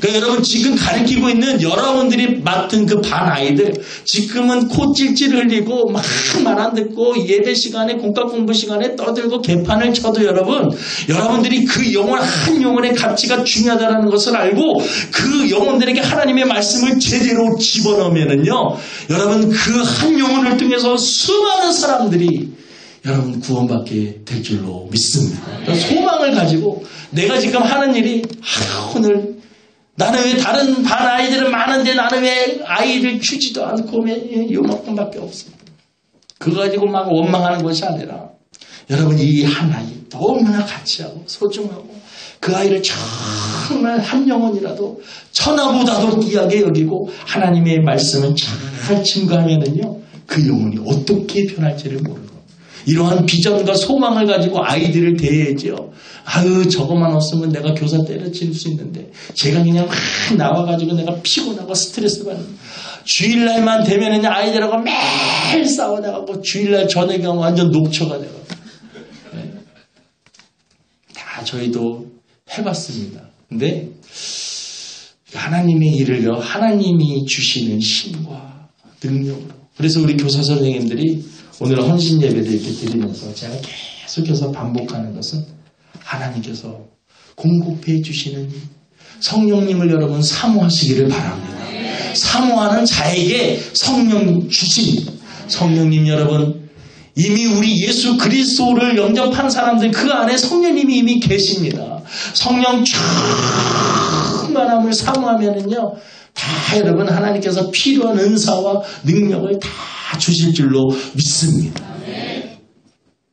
그러니까 여러분 지금 가르치고 있는 여러분들이 맡은 그 반 아이들 지금은 코 찔찔 흘리고 막 말 안 듣고 예배 시간에 공과 공부 시간에 떠들고 개판을 쳐도 여러분들이 그 영혼 한 영혼의 가치가 중요하다는 것을 알고 그 영혼들에게 하나님의 말씀을 제대로 집어넣으면은요 여러분 그 한 영혼을 통해서 수많은 사람들이 여러분 구원받게 될 줄로 믿습니다. 소망을 가지고 내가 지금 하는 일이 오늘 나는 왜 다른 반 아이들은 많은데 나는 왜 아이를 주지도 않고 왜 요만큼밖에 없어. 그거 가지고 막 원망하는 것이 아니라 여러분 이 한 아이 너무나 가치하고 소중하고 그 아이를 정말 한 영혼이라도 천하보다도 귀하게 여기고 하나님의 말씀을 잘 증거하면은요 그 영혼이 어떻게 변할지를 모르고 이러한 비전과 소망을 가지고 아이들을 대해야죠. 저것만 없으면 내가 교사 때려칠 수 있는데 제가 그냥 막 나와가지고 내가 피곤하고 스트레스 받는 주일날만 되면은 아이들하고 매일 싸워나가고 주일날 저녁에 가면 완전 녹초가 되고 네. 다 저희도 해봤습니다. 근데 하나님의 일을요 하나님이 주시는 힘과 능력으로 그래서 우리 교사 선생님들이 오늘 헌신 예배를 이렇게 드리면서 제가 계속해서 반복하는 것은 하나님께서 공급해 주시는 성령님을 여러분 사모하시기를 바랍니다. 사모하는 자에게 성령 주십니다. 성령님 여러분 이미 우리 예수 그리스도를 영접한 사람들 그 안에 성령님이 이미 계십니다. 성령 충만함을 사모하면은요 다 여러분 하나님께서 필요한 은사와 능력을 다 주실 줄로 믿습니다.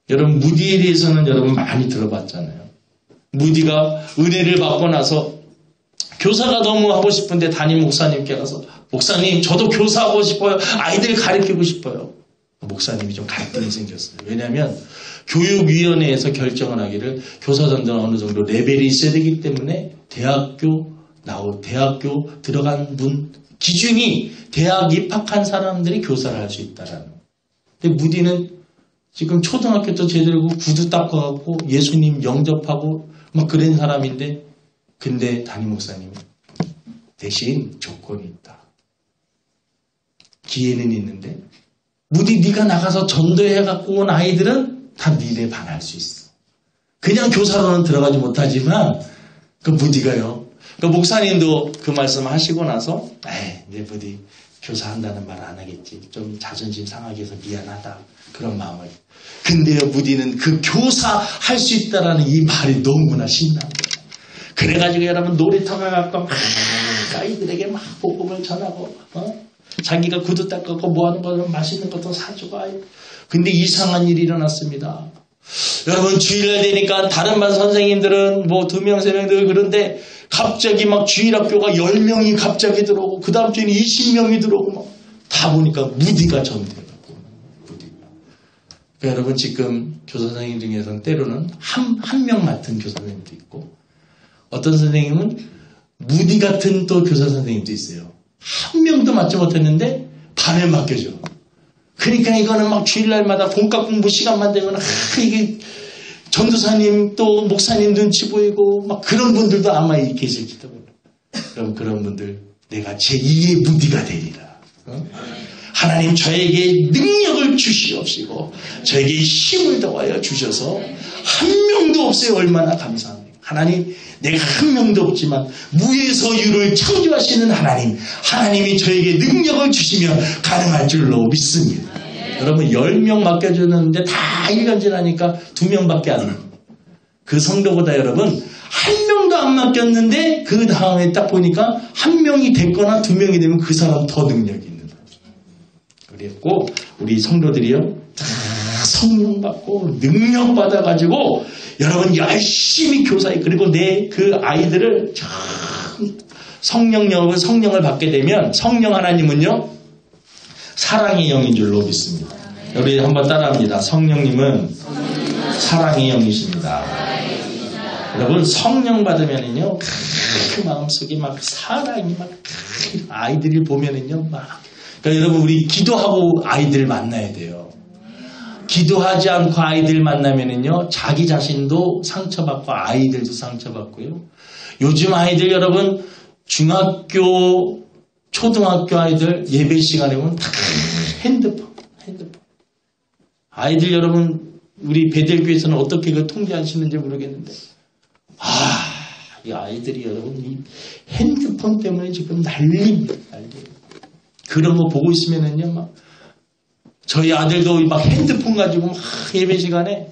여러분 무디에 대해서는 여러분 많이 들어봤잖아요. 무디가 은혜를 받고 나서 교사가 너무 하고 싶은데 담임 목사님께 가서 목사님 저도 교사하고 싶어요. 아이들 가르치고 싶어요. 목사님이 좀 갈등이 생겼어요. 왜냐하면 교육위원회에서 결정을 하기를 교사 전도는 어느 정도 레벨이 있어야 되기 때문에 대학교 들어간 분 기준이 대학 입학한 사람들이 교사를 할 수 있다라는. 근데 무디는 지금 초등학교 때 제대로 구두 닦아갖고 예수님 영접하고 막 그런 사람인데 근데 담임 목사님이 대신 조건이 있다. 기회는 있는데 무디 네가 나가서 전도해갖고 온 아이들은 다 니네 반할 수 있어. 그냥 교사로는 들어가지 못하지만 그 무디가요. 그 목사님도 그 말씀 하시고 나서 이제 무디 교사한다는 말 안 하겠지. 좀 자존심 상하게 해서 미안하다. 그런 마음을. 근데요, 무디는 그 교사 할 수 있다라는 이 말이 너무나 신난 거예요. 그래가지고 여러분 놀이터가 갖고 아이들에게 막 복음을 전하고, 자기가 구두 닦고 뭐 하는 거는 맛있는 것도 사주고. 근데 이상한 일이 일어났습니다. 여러분 주일날 되니까 다른 반 선생님들은 뭐 2명, 3명들 그런데 갑자기 막 주일학교가 10명이 갑자기 들어오고 그 다음 주에는 20명이 들어오고 막 다 보니까 무디가 전돼갖고 무디가. 그러니까 여러분 지금 교사 선생님 중에서는 때로는 한 명 맡은 교사 선생님도 있고 어떤 선생님은 무디 같은 또 교사 선생님도 있어요. 한 명도 맡지 못했는데 반을 맡겨줘. 그러니까 이거는 막 주일날마다 본격 공부 시간만 되면 이게 전도사님 또 목사님 눈치 보이고 막 그런 분들도 아마 계실지도 몰라요. 그럼 그런 분들 내가 제2의 무디가 되리라. 하나님 저에게 능력을 주시옵시고 저에게 힘을 더하여 주셔서 한 명도 없어요. 얼마나 감사합니다. 하나님 내가 한 명도 없지만 무에서 유를 창조하시는 하나님이 저에게 능력을 주시면 가능할 줄로 믿습니다. 여러분 10명 맡겨줬는데 다 1년 지나니까 2명밖에 안 나요. 그 성도보다 여러분 한 명도 안 맡겼는데 그 다음에 딱 보니까 한 명이 됐거나 2명이 되면 그 사람 더 능력이 있는 거예요. 그랬고 우리 성도들이요 다 성령 받고 능력 받아가지고 여러분 열심히 교사해. 그리고 내 그 아이들을 성령을 받게 되면 성령 하나님은요 사랑의 영인 줄로 믿습니다. 우리 한번 따라합니다. 성령님은 사랑의 영이십니다. 여러분 성령 받으면은요 그 마음속에 막 사랑이 막 아이들이 보면은요 막 그러니까 여러분 우리 기도하고 아이들 만나야 돼요. 기도하지 않고 아이들 만나면은요 자기 자신도 상처받고 아이들도 상처받고요. 요즘 아이들 여러분 중학교 초등학교 아이들 예배 시간에 보면 다 핸드폰. 아이들 여러분 우리 베델교에서는 어떻게 그 통제하시는지 모르겠는데 이 아이들이 여러분 이 핸드폰 때문에 지금 난립니다. 그런 거 보고 있으면은요 막 저희 아들도 막 핸드폰 가지고 막 예배 시간에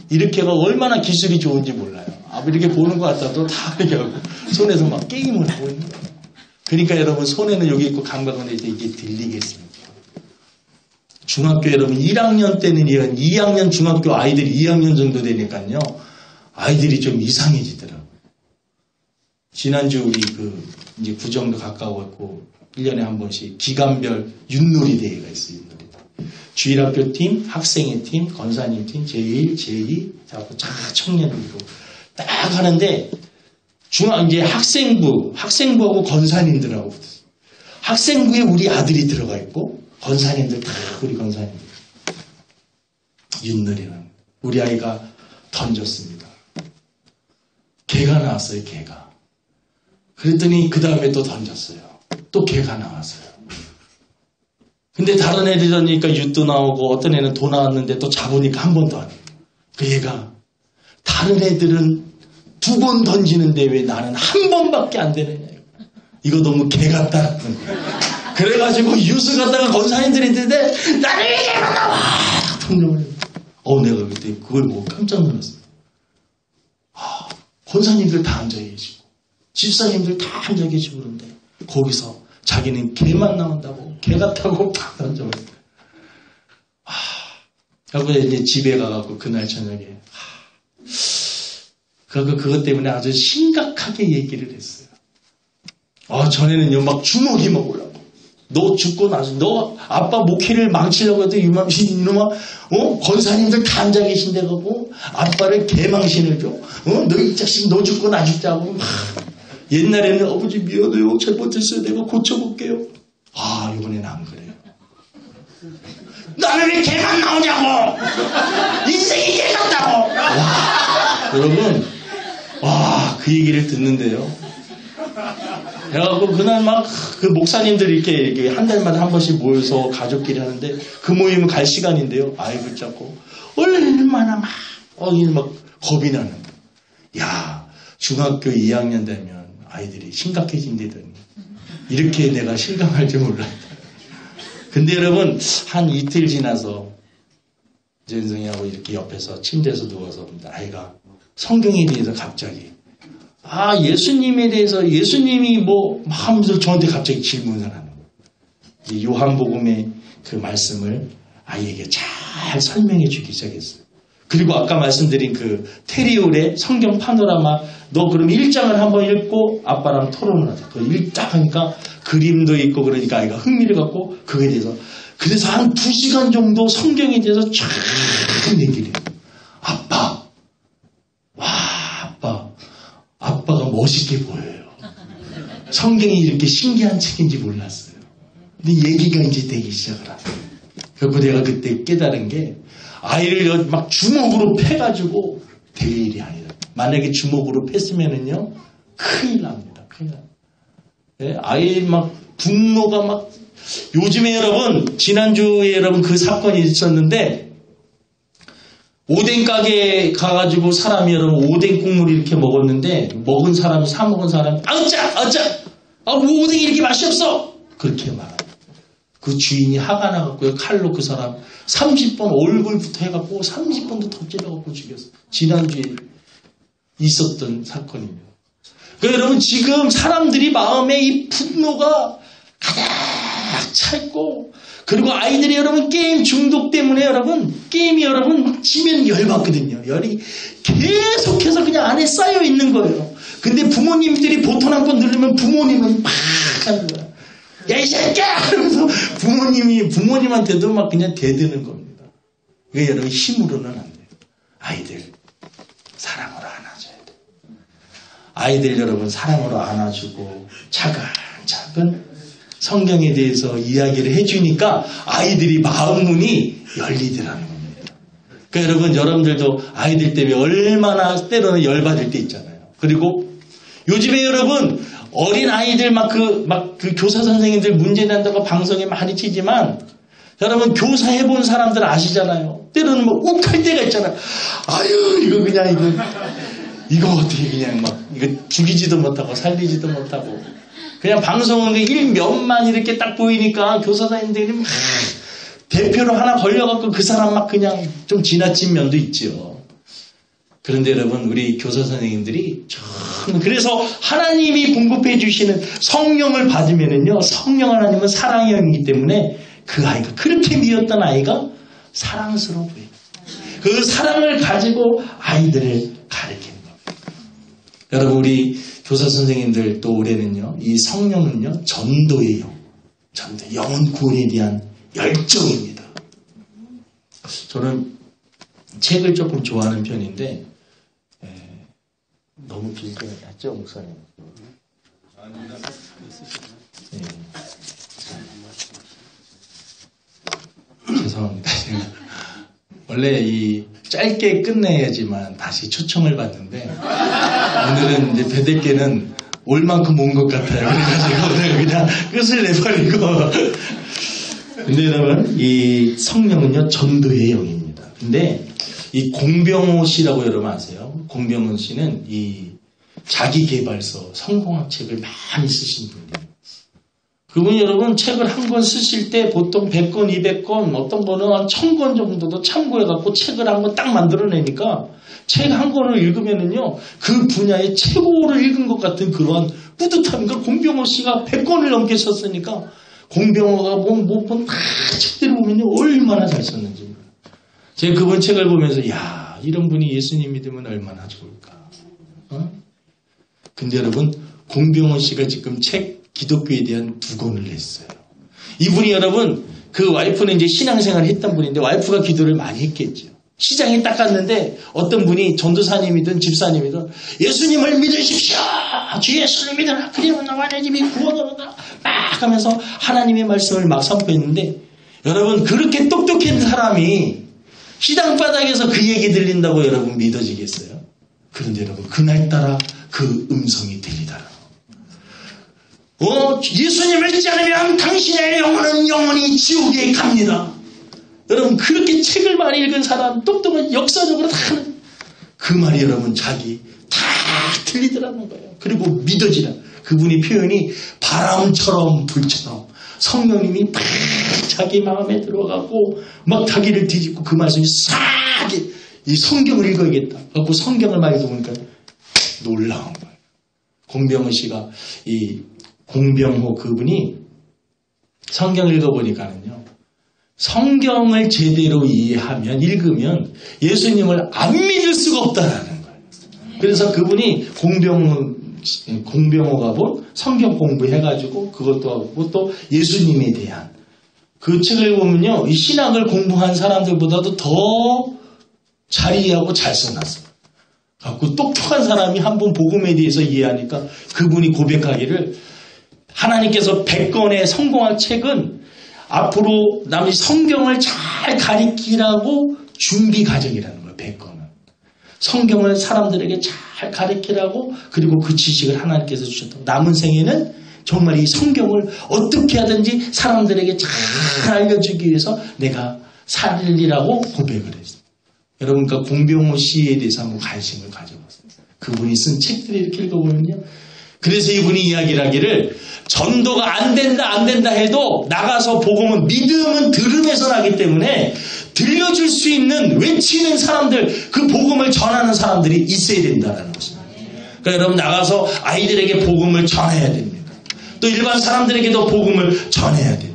이렇게가 얼마나 기술이 좋은지 몰라요. 이렇게 보는 것 같아도 다 이렇게 하고 손에서 막 게임을 하고 있는 거예요. 그러니까 여러분 손에는 여기 있고 감각은 이제 이게 들리겠습니까? 중학교 여러분 1학년 때는 2학년 중학교 아이들이 2학년 정도 되니까요. 아이들이 좀 이상해지더라고요. 지난주 우리 이제 구정도 가까웠고 1년에 한 번씩 기간별 윷놀이 대회가 있어요. 주일학교 팀, 학생회 팀, 권사님 팀, 제1, 제2, 청년으로 딱 하는데 이제 학생부하고 권사님들하고 학생부에 우리 아들이 들어가 있고 권사님들 다 우리 권사님들 윷놀이는 우리 아이가 던졌습니다. 개가 나왔어요. 개가. 그랬더니 그 다음에 또 던졌어요. 또 개가 나왔어요. 근데 다른 애들 던지니까 윷도 나오고 어떤 애는 도 나왔는데 또 잡으니까 한 번 더 하는 그 얘가 다른 애들은 2번 던지는데 왜 나는 한 번밖에 안 되느냐. 이거 너무 개 같다는 거예요. 그래가지고 유스 갔다가 권사님들이 있는데 나를 왜 개만 나와! 내가 그때 그걸 보고 깜짝 놀랐어요. 권사님들 다 앉아 계시고 집사님들 다 앉아 계시고 그런데 거기서 자기는 개만 나온다고 개 같다고 딱 던져버렸어요. 그리고 이제 집에 가갖고 그날 저녁에 그것 때문에 아주 심각하게 얘기를 했어요. 전에는요 막 주먹이 막 올라고 너 죽고 나서 너 아빠 목회를 망치려고 해도 이놈아 권사님들 다 앉아 계신데 가고 아빠를 개망신을 줘? 너 이 자식 너 죽고 나 죽자고 막 옛날에는 아버지 미안해요 잘못했어요 내가 고쳐볼게요. 이번에는 안 그래요. 나는 왜 개만 나오냐고. 인생이 개 같다고. 여러분 그 얘기를 듣는데요. 그래갖고 그날 막 그 목사님들이 이렇게 한 달마다 한 번씩 모여서 가족끼리 하는데 그 모임은 갈 시간인데요. 아이 붙잡고 얼마나 막 겁이 나는 거야. 중학교 2학년 되면 아이들이 심각해진다더니 이렇게 내가 실감할 줄 몰랐다. 근데 여러분, 한 이틀 지나서 전승이하고 이렇게 옆에서 침대에서 누워서 아이가 성경에 대해서 갑자기 예수님에 대해서 예수님이 뭐 하면서 저한테 갑자기 질문을 하는 거예요. 요한복음의 그 말씀을 아이에게 잘 설명해 주기 시작했어요. 그리고 아까 말씀드린 그 테리올의 성경 파노라마 너 그럼 1장을 한번 읽고 아빠랑 토론을 하자. 그 읽다 하니까 그림도 있고 그러니까 아이가 흥미를 갖고 그거에 대해서 그래서 한 2시간 정도 성경에 대해서 쫙 얘기를 해요. 아빠가 멋있게 보여요. 성경이 이렇게 신기한 책인지 몰랐어요. 근데 얘기가 이제 되기 시작을 하고 그리고 내가 그때 깨달은 게 아이를 막 주먹으로 패가지고 될 일이 아니다. 만약에 주먹으로 팼으면은요 큰일 납니다. 큰일 납니다. 네, 아이 막 분노가 막 요즘에 여러분 지난주에 여러분 그 사건이 있었는데 오뎅 가게에 가가지고 사람이 여러분 오뎅 국물을 이렇게 먹었는데 먹은 사람이 사 먹은 사람이 뭐 오뎅이 이렇게 맛이 없어 그렇게 말해요. 그 주인이 화가 나갖고 칼로 그 사람 30번 얼굴부터 해갖고 30번도 더 찔러갖고 죽였어. 지난주에 있었던 사건입니다. 그러니까 여러분 지금 사람들이 마음에 이 분노가 가득 차있고 그리고 아이들이 여러분 게임 중독 때문에 여러분 게임이 여러분 지면 열받거든요. 열이 계속해서 그냥 안에 쌓여 있는 거예요. 근데 부모님들이 보통 한 번 누르면 부모님은 막 하는 거야. 야 이 새끼야! 그러면서 부모님한테도 막 그냥 대드는 겁니다. 왜 여러분 힘으로는 안 돼요. 아이들 사랑으로 안아줘야 돼요. 아이들 여러분 사랑으로 안아주고 차근차근 성경에 대해서 이야기를 해주니까 아이들이 마음 문이 열리더라는 겁니다. 그러니까 여러분 여러분들도 아이들 때문에 얼마나 때로는 열받을 때 있잖아요. 그리고 요즘에 여러분 어린 아이들 그 교사 선생님들 문제 난다고 방송에 많이 치지만 여러분 교사 해본 사람들 아시잖아요. 때로는 뭐 욱할 때가 있잖아요. 아유 이거 어떻게 그냥 이거 죽이지도 못하고 살리지도 못하고 그냥 방송은 일면만 이렇게 딱 보이니까 교사 선생님들이 막 대표로 하나 걸려갖고 그 사람 막 그냥 좀 지나친 면도 있죠. 그런데 여러분 우리 교사 선생님들이 그래서 하나님이 공급해 주시는 성령을 받으면은요 성령 하나님은 사랑의 영이기 때문에 그 아이가 그렇게 미웠던 아이가 사랑스러워 보여요. 그 사랑을 가지고 아이들을 가르치는 겁니다. 여러분 우리 교사 선생님들 또 올해는요 이 성령은요 전도의 영혼 구원에 대한 열정입니다. 저는 책을 조금 좋아하는 편인데 너무 길게 했죠, 목사님? 네. 죄송합니다. 원래 이 짧게 끝내야지만 다시 초청을 받는데 오늘은 이제 배들께는 올 만큼 온 것 같아요. 그래가지고 그냥 끝을 내버리고. 근데 여러분 이 성령은요 전도의 영입니다. 근데 이 공병호 씨라고 여러분 아세요? 공병호 씨는 이 자기개발서 성공학 책을 많이 쓰신 분이에요. 그분이 여러분 책을 한 권 쓰실 때 보통 100권, 200권, 어떤 거는 한 1000권 정도도 참고해갖고 책을 한 권 딱 만들어내니까 책 한 권을 읽으면은요 그 분야의 최고를 읽은 것 같은 그러한 뿌듯함인가. 공병호 씨가 100권을 넘게 썼으니까 공병호가 다 책들을 보면요 얼마나 잘 썼는지. 제가 그분 책을 보면서 야 이런 분이 예수님 믿으면 얼마나 좋을까. 근데 여러분 공병호 씨가 지금 책 기독교에 대한 2권을 냈어요. 이분이 여러분 그 와이프는 이제 신앙생활을 했던 분인데 와이프가 기도를 많이 했겠죠. 시장에 딱 갔는데 어떤 분이 전도사님이든 집사님이든 예수님을 믿으십시오. 주 예수를 믿어라. 그리고 너와 내 집이 구원을 얻어라. 막 하면서 하나님의 말씀을 막 선포했는데 여러분 그렇게 똑똑한 사람이 시장 바닥에서 그 얘기 들린다고 여러분 믿어지겠어요? 그런데 여러분 그날따라 그 음성이 들리더라. 예수님을 믿지 않으면 당신의 영혼은 영원히 지옥에 갑니다. 여러분 그렇게 책을 많이 읽은 사람 똑똑한 역사적으로 다 그 말이 여러분 자기 다 들리더라는 거예요. 그리고 믿어지라. 그분이 표현이 바람처럼 불처럼 성령님이 막 자기 마음에 들어가고 막 자기를 뒤집고 그 말씀이 싹 이 성경을 읽어야겠다. 그래서 성경을 많이 읽어보니까 놀라운 거예요. 공병호 씨가 이 공병호 그분이 성경을 읽어보니까는요. 성경을 제대로 이해하면 읽으면 예수님을 안 믿을 수가 없다라는 거예요. 그래서 그분이 공병호가 본 성경 공부해가지고 그것도 하고 또 예수님에 대한 그 책을 보면요. 이 신학을 공부한 사람들보다도 더 잘 이해하고 잘 써놨어요. 그 똑똑한 사람이 한 번 복음에 대해서 이해하니까 그분이 고백하기를 하나님께서 100권의 성공한 책은 앞으로 남이 성경을 잘 가리키라고 준비 과정이라는 거예요. 100권은. 성경을 사람들에게 잘 가리키라고 그리고 그 지식을 하나님께서 주셨다고. 남은 생에는 정말 이 성경을 어떻게 하든지 사람들에게 잘 알려주기 위해서 내가 살리라고 고백을 했어요. 여러분, 그러니까 공병호 씨에 대해서 한번 관심을 가져봤어요. 그분이 쓴 책들을 이렇게 읽어보면요. 그래서 이분이 이야기를 하기를 전도가 안 된다 해도 나가서 복음은 믿음은 들음에서 나기 때문에 들려줄 수 있는 외치는 사람들, 그 복음을 전하는 사람들이 있어야 된다는 것입니다. 그러니까 여러분 나가서 아이들에게 복음을 전해야 됩니다. 또 일반 사람들에게도 복음을 전해야 됩니다.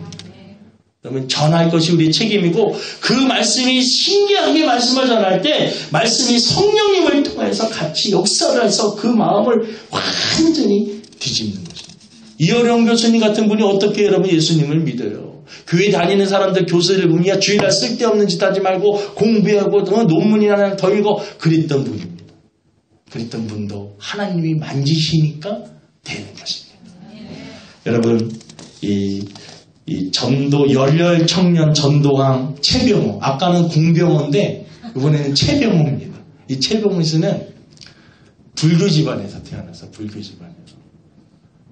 그러면 전할 것이 우리의 책임이고 그 말씀이 신기하게 말씀을 전할 때 말씀이 성령님을 통해서 같이 역사를 해서 그 마음을 완전히 뒤집는 것입니다. 이어령 교수님 같은 분이 어떻게 여러분 예수님을 믿어요? 교회 다니는 사람들 교수를 보면 야 주일날 쓸데없는 짓 하지 말고 공부하고 논문이나 더 읽어 그랬던 분입니다. 그랬던 분도 하나님이 만지시니까 되는 것입니다. 여러분 이 전도 열렬 청년 전도왕 최병호, 아까는 공병호인데 이번에는 최병호입니다. 이 최병호 씨는 불교 집안에서 태어나서 불교 집안에서.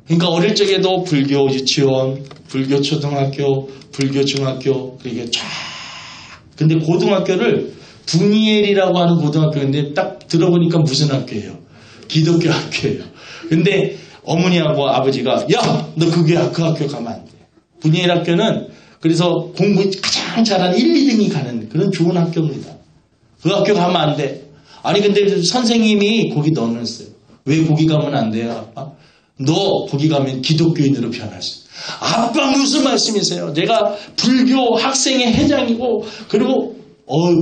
그러니까 어릴 적에도 불교 유치원, 불교 초등학교, 불교 중학교 그게 쫙. 근데 고등학교를 분이엘이라고 하는 고등학교인데 딱 들어보니까 무슨 학교예요? 기독교 학교예요. 근데 어머니하고 아버지가 야, 너 그 학교 가면 안 돼. 분이엘 학교는 그래서 공부 가장 잘하는 1, 2등이 가는 그런 좋은 학교입니다. 그 학교 가면 안 돼. 아니 근데 선생님이 거기 넣어놨어요. 왜 거기 가면 안 돼요, 아빠? 너 거기 가면 기독교인으로 변할 수 있어. 아빠 무슨 말씀이세요? 내가 불교 학생회 회장이고 그리고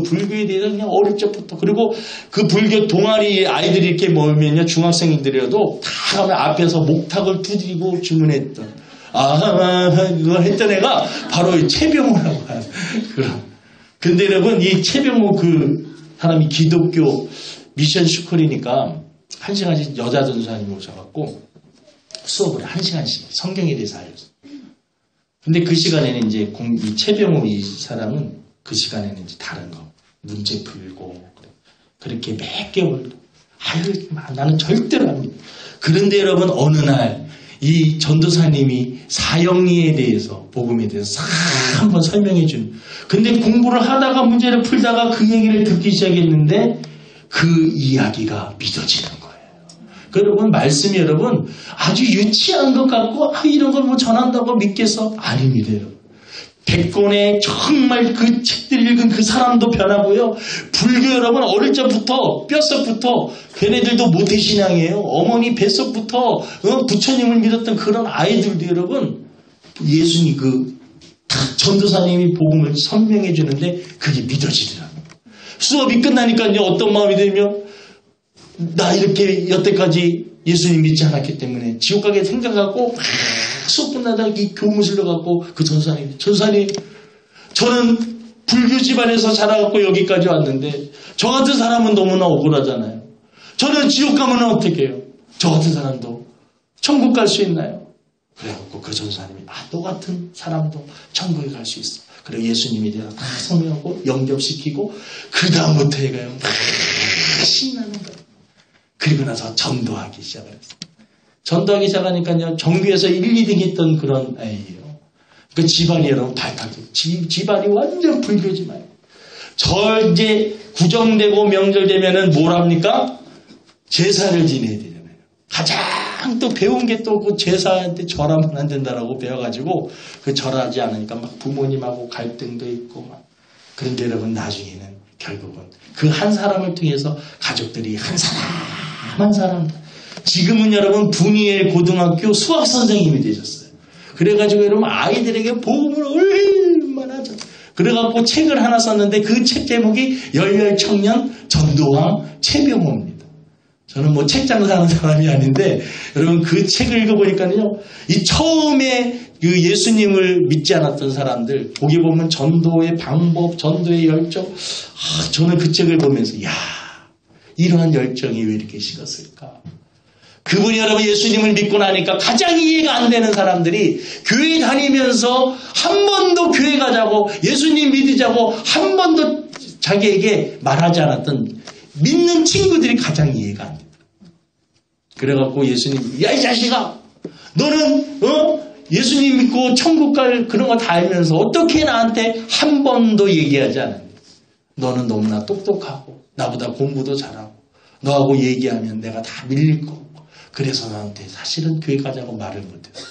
불교에 대해서 그냥 어릴 적부터 그리고 그 불교 동아리 아이들이 이렇게 모이면요 중학생들이라도 다 가면 앞에서 목탁을 두드리고 주문했던 그걸 했던 애가 바로 이 최병호라고 하는 그런. 근데 여러분 이 최병호 그 사람이 기독교 미션 스쿨이니까 1시간씩 여자 전사님이 오셔갖고 수업을 1시간씩 성경에 대해서 알려줬어요. 근데 그 시간에는 이제 이 최병호 이 사람은 그 시간에는 이제 다른 거 문제 풀고 그렇게 몇 개월 나는 절대로 안 믿어. 그런데 여러분 어느 날 이 전도사님이 사형리에 대해서 복음에 대해서 싹 한번 설명해 준. 근데 공부를 하다가 문제를 풀다가 그 얘기를 듣기 시작했는데 그 이야기가 믿어지는 거예요. 여러분 말씀이 여러분 아주 유치한 것 같고 이런 걸 뭐 전한다고 믿겠어? 아닙니다. 여러분. 100권의 정말 그 책들 읽은 그 사람도 변하고요. 불교 여러분 어릴 적부터 뼛속부터 걔네들도 모태신앙이에요. 어머니 뱃속부터 부처님을 믿었던 그런 아이들도 여러분 예수님 그 전도사님이 복음을 설명해 주는데 그게 믿어지더라고요. 수업이 끝나니까요 어떤 마음이 들면 나 이렇게 여태까지 예수님 믿지 않았기 때문에 지옥 가게 생각하고 수업 끝나다가 이 교무실로 갖고 그 전사님 저는 불교 집안에서 자라갖고 여기까지 왔는데 저 같은 사람은 너무나 억울하잖아요. 저는 지옥 가면 어떻게 해요? 저 같은 사람도 천국 갈 수 있나요? 그래갖고 그 전사님이 똑같은 사람도 천국에 갈 수 있어. 그리고 예수님에 대해서 다 설명하고 영접시키고 그 다음부터 얘가요 신나는 거예요. 그리고 나서 전도하기 시작을 했어요. 전도하기 시작하니까요, 정규에서 1, 2등 했던 그런 애예요. 그 집안이 여러분 발탁해. 집안이 완전 불교 집안이에요. 이제 구정되고 명절되면은 뭘 합니까? 제사를 지내야 되잖아요. 가장 또 배운 게 또 그 제사한테 절하면 안 된다라고 배워가지고 그 절하지 않으니까 막 부모님하고 갈등도 있고 막. 그런데 여러분 나중에는 결국은 그 한 사람을 통해서 가족들이 한 사람 한 사람 지금은 여러분 분이엘 고등학교 수학 선생님이 되셨어요. 그래가지고 여러분 아이들에게 복음을 얼마나 그래갖고 책을 하나 썼는데 그 책 제목이 열렬청년 전도왕 최병호입니다. 저는 뭐 책 장사하는 사람이 아닌데 여러분 그 책을 읽어보니까요 이 처음에 그 예수님을 믿지 않았던 사람들 거기 보면 전도의 방법 전도의 열정 저는 그 책을 보면서 야 이러한 열정이 왜 이렇게 식었을까. 그분이 여러분 예수님을 믿고 나니까 가장 이해가 안 되는 사람들이 교회 다니면서 한 번도 교회 가자고 예수님 믿으자고 한 번도 자기에게 말하지 않았던 믿는 친구들이 가장 이해가 안 돼요. 그래갖고 예수님 야 이 자식아 너는 예수님 믿고 천국 갈 그런 거 다 알면서 어떻게 나한테 한 번도 얘기하지 않았니? 너는 너무나 똑똑하고 나보다 공부도 잘하고 너하고 얘기하면 내가 다 밀릴 거고 그래서 나한테 사실은 교회 가자고 말을 못했어.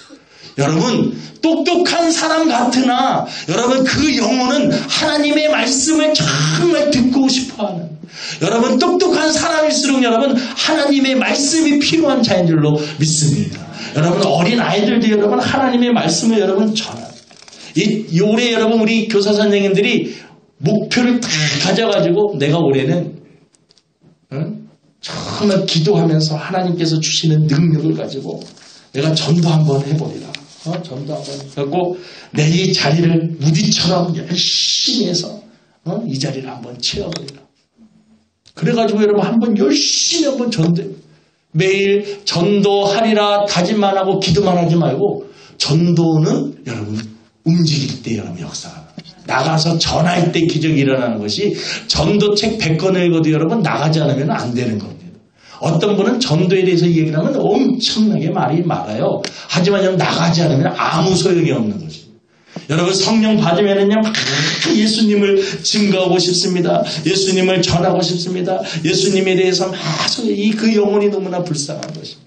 여러분 똑똑한 사람 같으나 여러분 그 영혼은 하나님의 말씀을 정말 듣고 싶어하는 여러분 똑똑한 사람일수록 여러분 하나님의 말씀이 필요한 자인 줄로 믿습니다. 여러분 어린 아이들도 여러분 하나님의 말씀을 여러분 전하는 올해 여러분 우리 교사 선생님들이 목표를 다 가져가지고 내가 올해는 정말 기도하면서 하나님께서 주시는 능력을 가지고 내가 전도 한번 해보리라. 전도 한번 해갖고 내 이 자리를 무디처럼 열심히 해서 이 자리를 한번 채워보리라. 그래가지고 여러분 한번 열심히 한번 전도해. 매일 전도하리라 다짐만 하고 기도만 하지 말고 전도는 여러분 움직일 때 여러분 역사가 나가서 전할 때 기적이 일어나는 것이 전도책 100권을 읽어도 여러분 나가지 않으면 안 되는 겁니다. 어떤 분은 전도에 대해서 얘기를 하면 엄청나게 말이 많아요. 하지만 여러분 나가지 않으면 아무 소용이 없는 것입니다. 여러분 성령 받으면은요 예수님을 증거하고 싶습니다. 예수님을 전하고 싶습니다. 예수님에 대해서 막 그 영혼이 너무나 불쌍한 것입니다.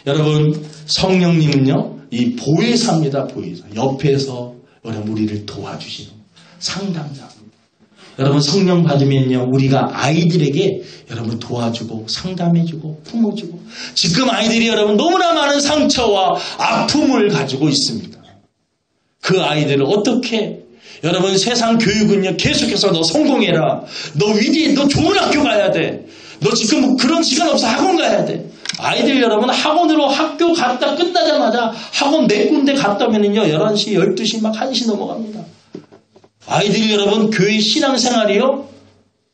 여러분 성령님은요 이 보혜사입니다. 보혜사. 옆에서 여러분 우리를 도와주시는 상담자입니다. 여러분 성령 받으면요 우리가 아이들에게 여러분 도와주고 상담해주고 품어주고 지금 아이들이 여러분 너무나 많은 상처와 아픔을 가지고 있습니다. 그 아이들을 어떻게 여러분 세상 교육은요 계속해서 너 성공해라 너 위대해 너 좋은 학교 가야 돼 너 지금 뭐 그런 시간 없어 학원 가야 돼. 아이들 여러분 학원으로 학교 갔다 끝나자마자 학원 4군데 갔다 오면은요 11시 12시 막 1시 넘어갑니다. 아이들이 여러분 교회 신앙생활이요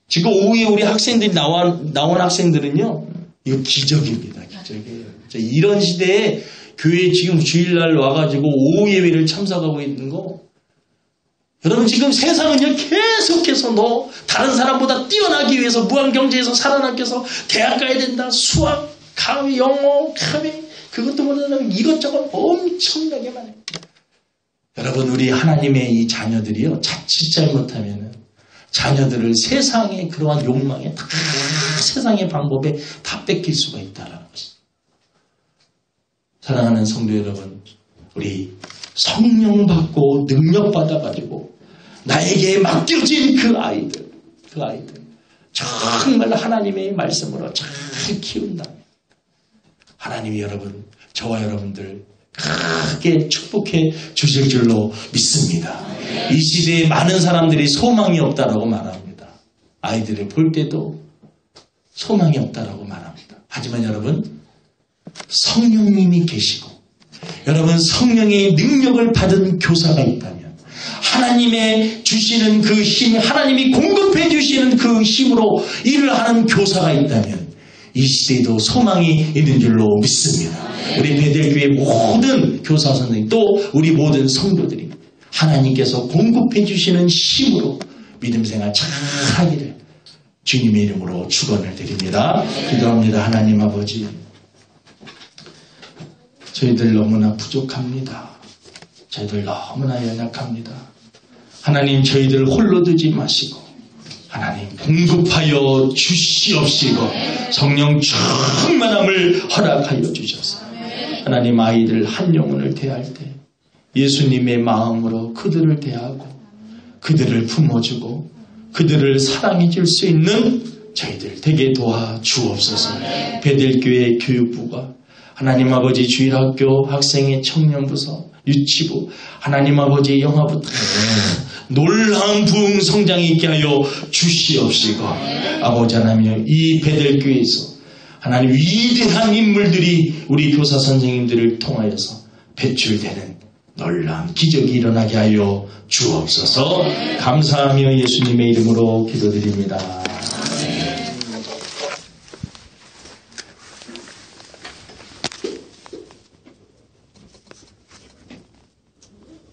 지금 오후에 우리 학생들이 나온 학생들은요 이거 기적입니다. 기적이에요. 이런 시대에 교회 지금 주일날 와가지고 오후 예배를 참석하고 있는 거 여러분 지금 세상은요 계속해서 너 다른 사람보다 뛰어나기 위해서 무한경제에서 살아나기 위해서 대학 가야 된다. 수학, 가위, 영어, 가위 그것도 못하면 이것저것 엄청나게 많아요. 여러분 우리 하나님의 이 자녀들이요 자칫 잘못하면 자녀들을 세상의 그러한 욕망에 다 세상의 방법에 다 뺏길 수가 있다라는 것입니다. 사랑하는 성도 여러분 우리 성령 받고 능력 받아가지고 나에게 맡겨진 그 아이들 정말 하나님의 말씀으로 잘 키운다. 하나님이 여러분 저와 여러분들 크게 축복해 주실 줄로 믿습니다. 이 시대에 많은 사람들이 소망이 없다라고 말합니다. 아이들을 볼 때도 소망이 없다라고 말합니다. 하지만 여러분 성령님이 계시고 여러분 성령의 능력을 받은 교사가 있다면 하나님의 주시는 그 힘, 하나님이 공급해 주시는 그 힘으로 일을 하는 교사가 있다면 이 시대에도 소망이 있는 줄로 믿습니다. 우리 베델교회 모든 교사 선생님 또 우리 모든 성도들이 하나님께서 공급해 주시는 힘으로 믿음 생활 잘 하기를 주님의 이름으로 축원을 드립니다. 기도합니다. 하나님 아버지 저희들 너무나 부족합니다. 저희들 너무나 연약합니다. 하나님 저희들 홀로 두지 마시고 하나님 공급하여 주시옵시고 성령 충만함을 허락하여 주셔서 하나님 아이들 한 영혼을 대할 때 예수님의 마음으로 그들을 대하고 그들을 품어주고 그들을 사랑해 줄 수 있는 저희들 되게 도와 주옵소서. 베델교회 교육부가 하나님 아버지 주일학교 학생의 청년부서 유치부 하나님 아버지 영화부 놀라운 부흥 성장이 있게 하여 주시옵시고 아버지 하나님 이 베델교회에서 하나님 위대한 인물들이 우리 교사 선생님들을 통하여서 배출되는 놀라운 기적이 일어나게 하여 주옵소서. 감사하며 예수님의 이름으로 기도드립니다.